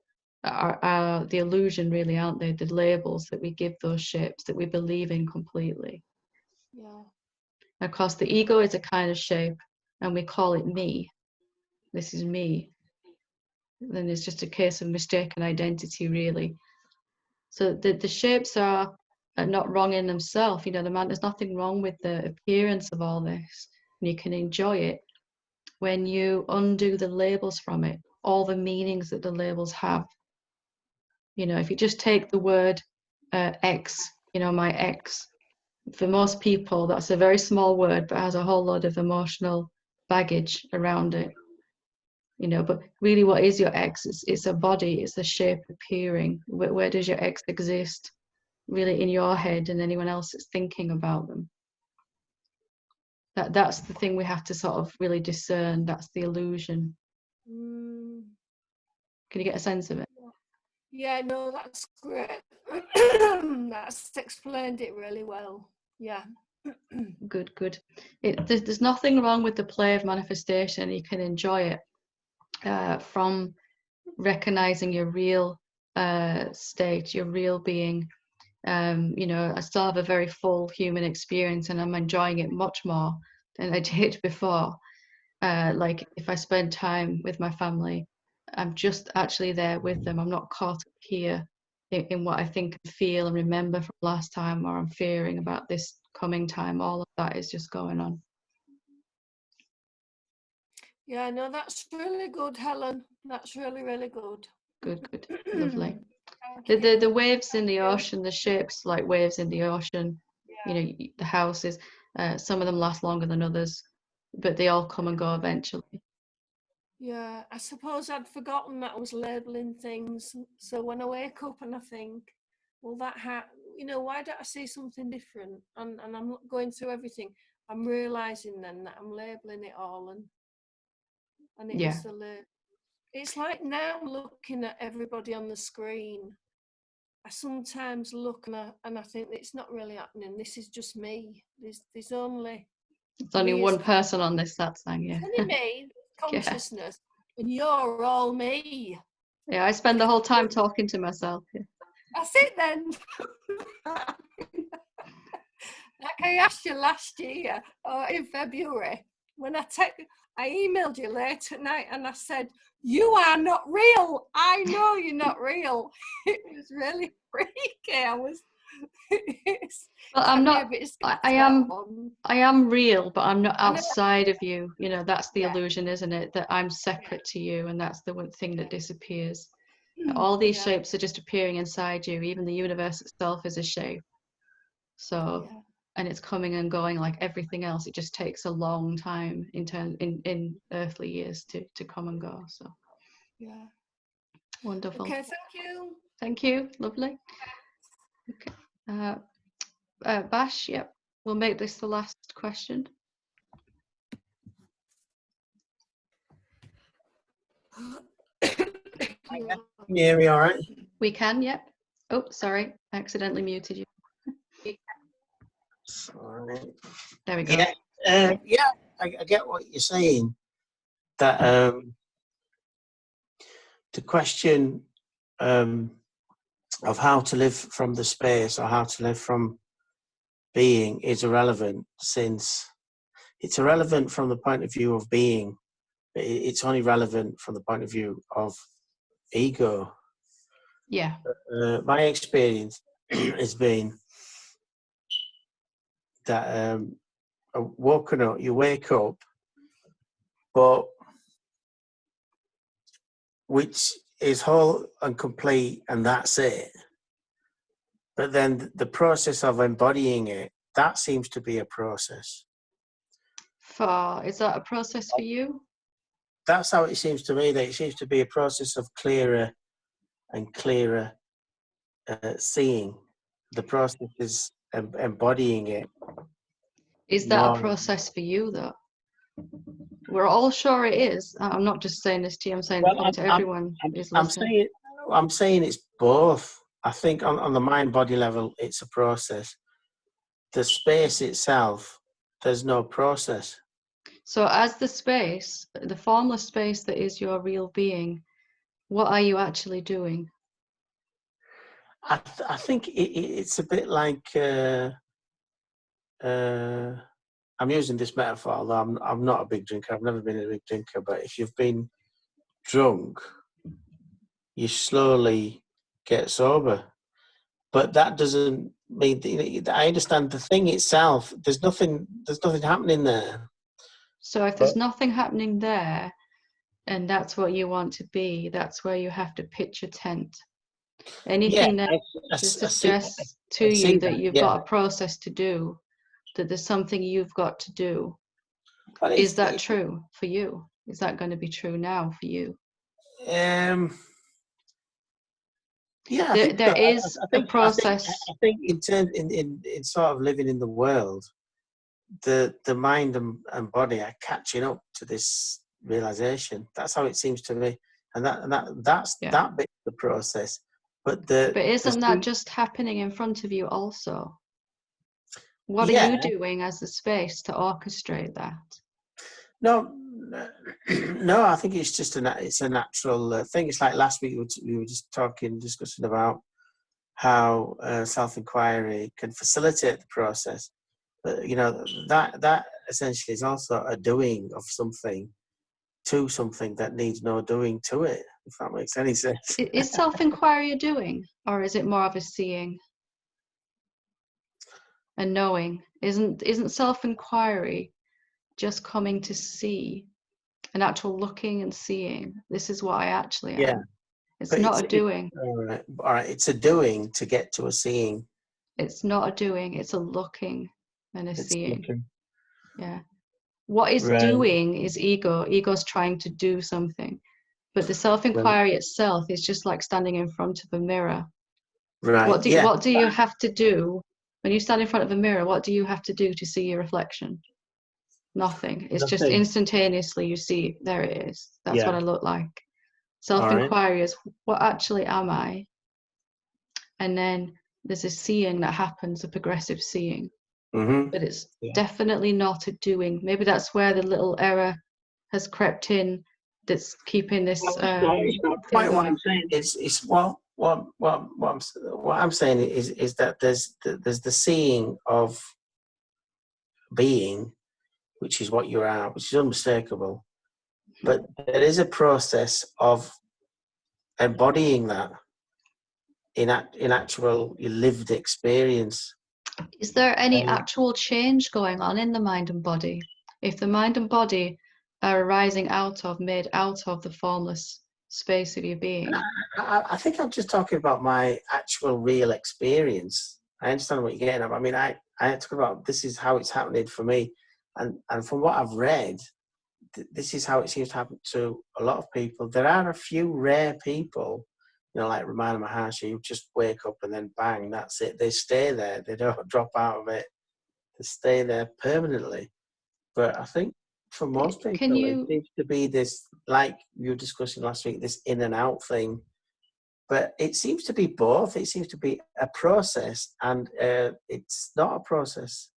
are the illusion, really, aren't they? The labels that we give those shapes that we believe in completely. Yeah. Of course, the ego is a kind of shape, and we call it me. This is me. Then it's just a case of mistaken identity, really. So the shapes are not wrong in themselves. There's nothing wrong with the appearance of all this. And you can enjoy it when you undo the labels from it, all the meanings that the labels have. If you just take the word X, my ex, for most people, that's a very small word, but has a whole lot of emotional baggage around it. But really, what is your ex? It's a body, it's a shape appearing. Where does your ex exist? Really, in your head and anyone else that's thinking about them. That's the thing we have to sort of really discern. That's the illusion. Can you get a sense of it? Yeah, no, that's great. That's explained it really well. Yeah. Good. There's nothing wrong with the play of manifestation. You can enjoy it from recognizing your real state, your real being. I still have a very full human experience and I'm enjoying it much more than I did before. Like if I spend time with my family, I'm just actually there with them. I'm not caught up here in what I think and feel and remember from last time, or I'm fearing about this coming time. All of that is just going on. Yeah, no, that's really good, Helen. That's really, really good. Good. Lovely. The waves in the ocean, the shapes like waves in the ocean, the houses, some of them last longer than others, but they all come and go eventually. Yeah, I suppose I'd forgotten that I was labeling things. So when I wake up and I think, well, why don't I see something different? And I'm going through everything. I'm realizing then that I'm labeling it all, and it was the label. It's like now looking at everybody on the screen. I sometimes look and I think it's not really happening. This is just me. There's only one person on this Satsang, yeah. It's only me, consciousness, and you're all me. Yeah, I spend the whole time talking to myself. Yeah. That's it then. Like I asked you last year, or in February, when I emailed you late at night and I said, you are not real. I know you're not real. It was really freaky. Well, I'm not. I am real, but I'm not outside of you. That's the illusion, isn't it? That I'm separate to you, and that's the one thing that disappears. All these shapes are just appearing inside you. Even the universe itself is a shape. So, and it's coming and going like everything else. It just takes a long time in earthly years to come and go. So, wonderful. Okay, thank you. Thank you. Lovely. Okay. Bash, yep. We'll make this the last question. Can you hear me all right? We can, yep. Oh, sorry. I accidentally muted you. Sorry. There we go. Yeah, I get what you're saying. That the question of how to live from the space or how to live from being is irrelevant, since it's irrelevant from the point of view of being. It's only relevant from the point of view of ego. Yeah. My experience has been that woken up, you wake up, but which is whole and complete, and that's it. But then the process of embodying it, that seems to be a process. Is that a process for you? That's how it seems to me, that it seems to be a process of clearer and clearer seeing. The process is embodying it. Is that a process for you, though? We're all sure it is. I'm not just saying this to you. I'm saying to everyone who's listening. I'm saying it's both. I think on the mind-body level, it's a process. The space itself, there's no process. So as the space, the formless space that is your real being, what are you actually doing? I think it's a bit like I'm using this metaphor, although I'm not a big drinker. I've never been a big drinker, but if you've been drunk, you slowly get sober. But that doesn't mean I understand the thing itself. There's nothing happening there. So if there's nothing happening there, and that's what you want to be, that's where you have to pitch a tent. Anything that suggests to you that you've got a process to do, that there's something you've got to do. Is that true for you? Is that going to be true now for you? Yeah, there is a process. I think in sort of living in the world, the mind and body are catching up to this realization. That's how it seems to me, and that's that bit of the process. But isn't that just happening in front of you also? What are you doing as the space to orchestrate that? No, I think it's just it's a natural thing. It's like last week we were just discussing about how self-inquiry can facilitate the process. But that essentially is also a doing of something to something that needs no doing to it, if that makes any sense. Is self-inquiry a doing, or is it more of a seeing? And knowing? Isn't self-inquiry just coming to see, an actual looking and seeing? This is what I actually am. Yeah. It's not a doing. All right. It's a doing to get to a seeing. It's not a doing. It's a looking and a seeing. Looking. Yeah. What is doing is ego. Ego's trying to do something. But the self-inquiry itself is just like standing in front of a mirror Right. What Yeah. do you have to do when you stand in front of a mirror? What do you have to do to see your reflection? Nothing. It's just Nothing. instantaneously you see, there it is. That's what Yeah. I look like. All right. Self-inquiry is, what actually am I? And then there's a seeing that happens, a progressive seeing. Mm-hmm. But it's Yeah. definitely not a doing. Maybe that's where the little error has crept in that's keeping this It's not thing quite what going. I'm saying. It's what I'm saying is that there's the seeing of being, which is what you are, which is unmistakable. But there is a process of embodying that in actual lived experience. Is there any actual change going on in the mind and body? If the mind and body are arising made out of the formless space of your being. I think I'm just talking about my actual real experience. I understand what you're getting at. I mean, I talk about this is how it's happening for me. And from what I've read, this is how it seems to happen to a lot of people. There are a few rare people, like Ramana Maharshi, who just wake up and then bang, that's it. They stay there. They don't drop out of it. They stay there permanently. But I think for most people, it seems to be this, like you were discussing last week, this in and out thing. But it seems to be both. It seems to be a process, and it's not a process.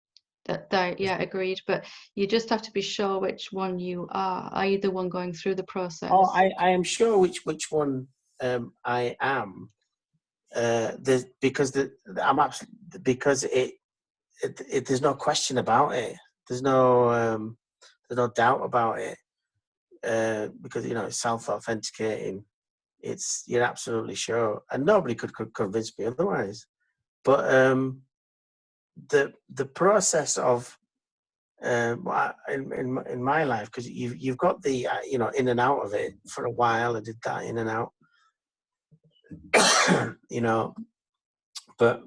Yeah, agreed. But you just have to be sure which one you are. Are you the one going through the process? Oh, I am sure which one I am. Because there's no question about it. There's no doubt about it. Because it's self-authenticating. You're absolutely sure, and nobody could convince me otherwise. But the process of in my life, because you've got the in and out of it for a while. I did that in and out, but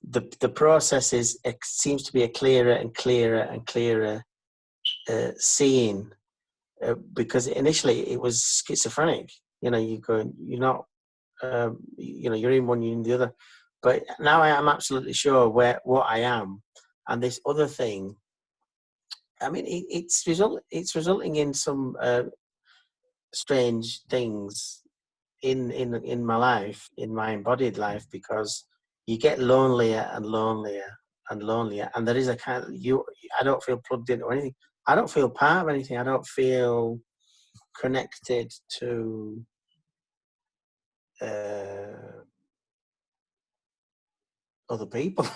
the process it seems to be a clearer and clearer and clearer seeing, because initially it was schizophrenic. You're not, you're in one, you're in the other. But now I am absolutely sure what I am, and this other thing. I mean, it's resulting in some strange things in my life, in my embodied life, because you get lonelier and lonelier and lonelier, and there is a kind of I don't feel plugged into anything. I don't feel part of anything. I don't feel connected to other people.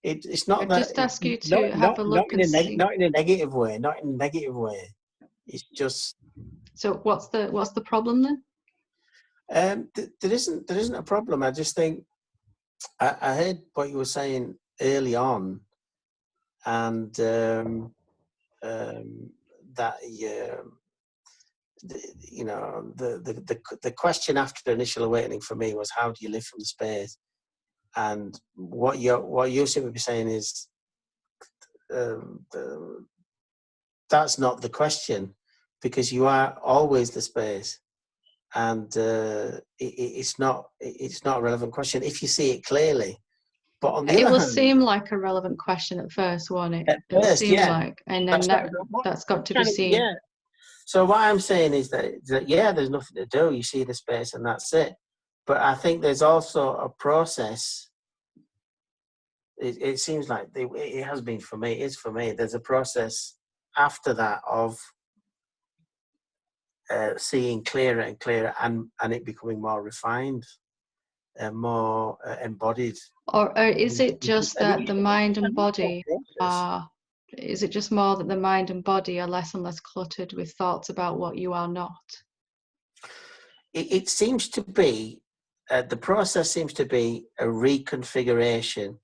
It's not that. Just ask you to have a look and see. Not in a negative way. Not in a negative way. It's just. So what's the problem then? There isn't a problem. I just think I heard what you were saying early on, and that the question after initial awakening for me was, how do you live from the space? And what you seem to be saying is that's not the question, because you are always the space, and it's not a relevant question if you see it clearly. But on the other hand, it will seem like a relevant question at first, won't it? It'll seem like, and then that's got to be seen. Yeah. So what I'm saying is that yeah, there's nothing to do. You see the space and that's it. But I think there's also a process. It seems like it has been for me. It's for me. There's a process after that of seeing clearer and clearer, and it becoming more refined and more embodied. Or is it just that the mind and body are? Is it just more that the mind and body are less and less cluttered with thoughts about what you are not? It seems to be, the process seems to be a reconfiguration,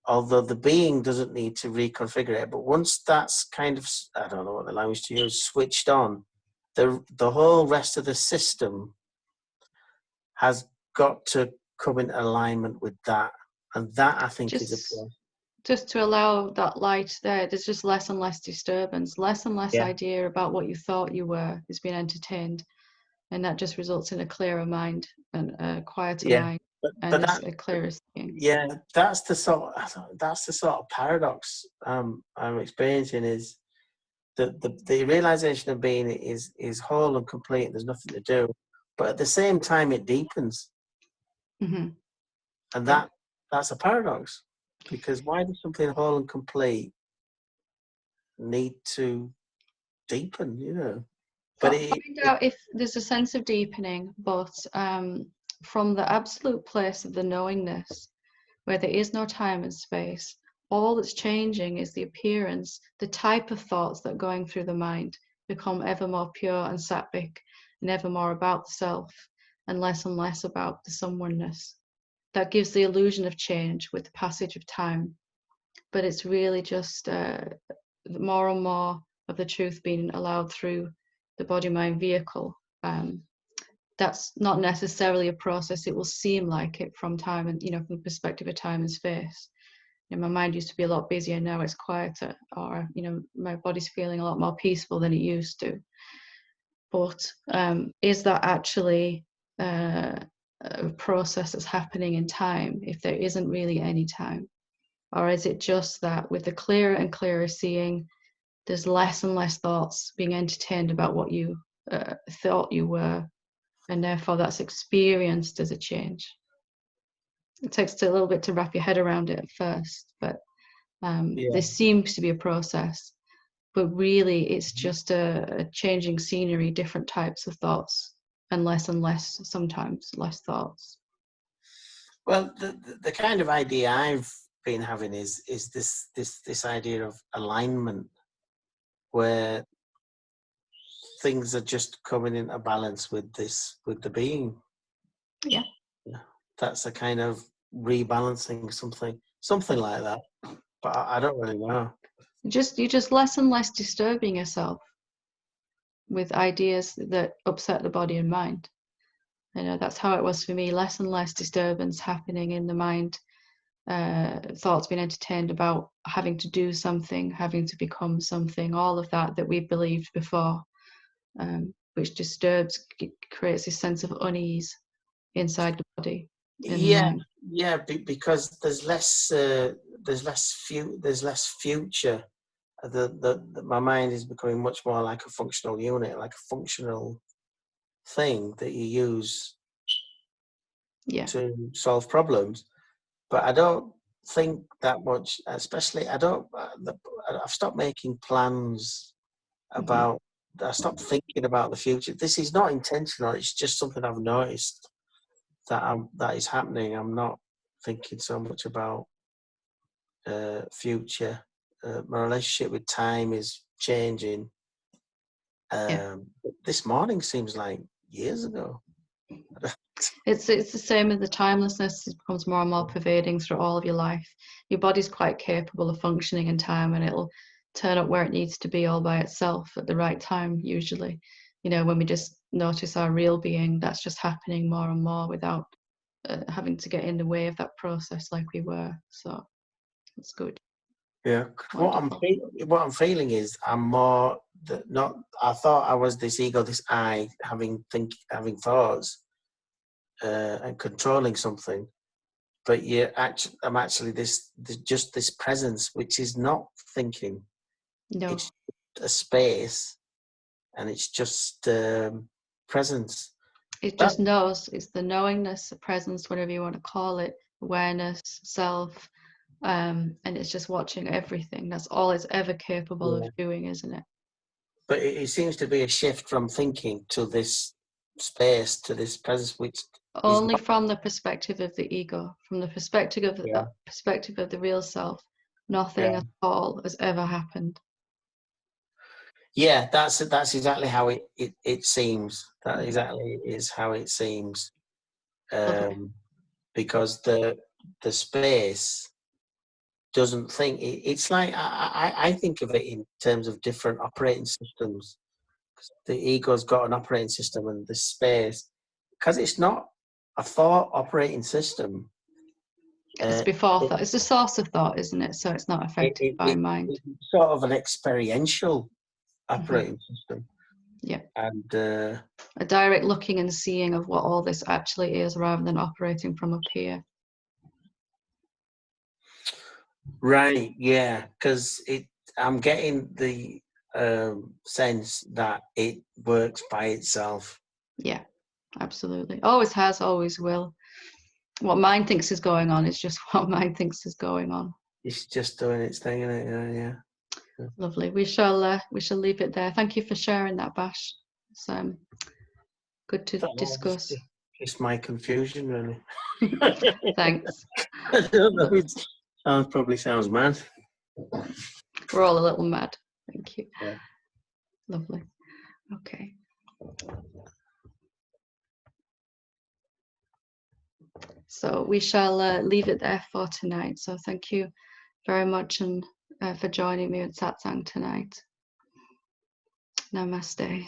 although the being doesn't need to reconfigure it. But once that's kind of, I don't know what the language to use, switched on, the whole rest of the system has got to come in alignment with that. And that, I think, is a process. Just to allow that light there's just less and less disturbance, less and less idea about what you thought you were is being entertained. and that just results in a clearer mind and a quieter Yeah, mind but and that, a clearer seeing. yeah, that's the sort of paradox I'm experiencing, is the realization of being is whole and complete. There's nothing to do, but at the same time it deepens, Mm-hmm. and Yeah. that's a paradox, because why does something whole and complete need to deepen? You know, but Find out if there's a sense of deepening, but from the absolute place of the knowingness, where there is no time and space, all that's changing is the appearance, the type of thoughts that are going through the mind become ever more pure and sattvic, and ever more about the self, and less about the someoneness. That gives the illusion of change with the passage of time, but it's really just more and more of the truth being allowed through the body-mind vehicle. That's not necessarily a process. It will seem like it from time and, from the perspective of time and space. My mind used to be a lot busier, now it's quieter, or my body's feeling a lot more peaceful than it used to. But is that actually a process that's happening in time if there isn't really any time? Or is it just that with the clearer and clearer seeing, there's less and less thoughts being entertained about what you thought you were, and therefore that's experienced as a change? It takes a little bit to wrap your head around it at first, but there seems to be a process, but really it's just a changing scenery, different types of thoughts, and less, sometimes less thoughts. Well, the kind of idea I've been having is this idea of alignment, where things are just coming into balance with the being. Yeah. That's a kind of rebalancing, something like that. But I don't really know. You're just less and less disturbing yourself with ideas that upset the body and mind. That's how it was for me. Less and less disturbance happening in the mind. Thoughts being entertained about having to do something, having to become something, all of that we believed before, which disturbs, creates this sense of unease inside the body. Because there's less future. My mind is becoming much more like a functional unit, like a functional thing that you use to solve problems. But I don't think that much, especially I've stopped making plans about, I stopped thinking about the future. This is not intentional, it's just something I've noticed that is happening. I'm not thinking so much about future. My relationship with time is changing. This morning seems like years ago. It's the same as the timelessness. It becomes more and more pervading through all of your life. Your body's quite capable of functioning in time, and it'll turn up where it needs to be all by itself at the right time, usually. When we just notice our real being, that's just happening more and more without having to get in the way of that process like we were. So it's good. Yeah. What I'm feeling is I'm more not. I thought I was this ego, this I, having thoughts and controlling something, but I'm actually this presence, which is not thinking. No. It's a space, and it's just presence. It just knows. It's the knowingness, the presence, whatever you want to call it, awareness, self, and it's just watching everything. That's all it's ever capable of doing, isn't it? But it seems to be a shift from thinking to this space, to this presence, which only from the perspective of the ego, from the perspective of the real self. Nothing at all has ever happened. Yeah, that's exactly how it seems. That exactly is how it seems. Because the space doesn't think. It's like I think of it in terms of different operating systems. The ego's got an operating system, and the space, because it's not a thought operating system. It's before thought. It's the source of thought, isn't it? So it's not affected by mind. It's sort of an experiential operating system. Yeah. And A direct looking and seeing of what all this actually is, rather than operating from up here. right, yeah, because I'm getting the sense that it works by itself. Yeah, absolutely. Always has, always will. What mind thinks is going on is just what mind thinks is going on. It's just doing its thing, isn't it? Yeah. Lovely. We shall leave it there. Thank you for sharing that, Bash. It's good to discuss. Just my confusion, really. Thanks. I don't know. It probably sounds mad. We're all a little mad. Thank you. Yeah. Lovely. Okay. So we shall leave it there for tonight. So thank you very much and for joining me at Satsang tonight. Namaste.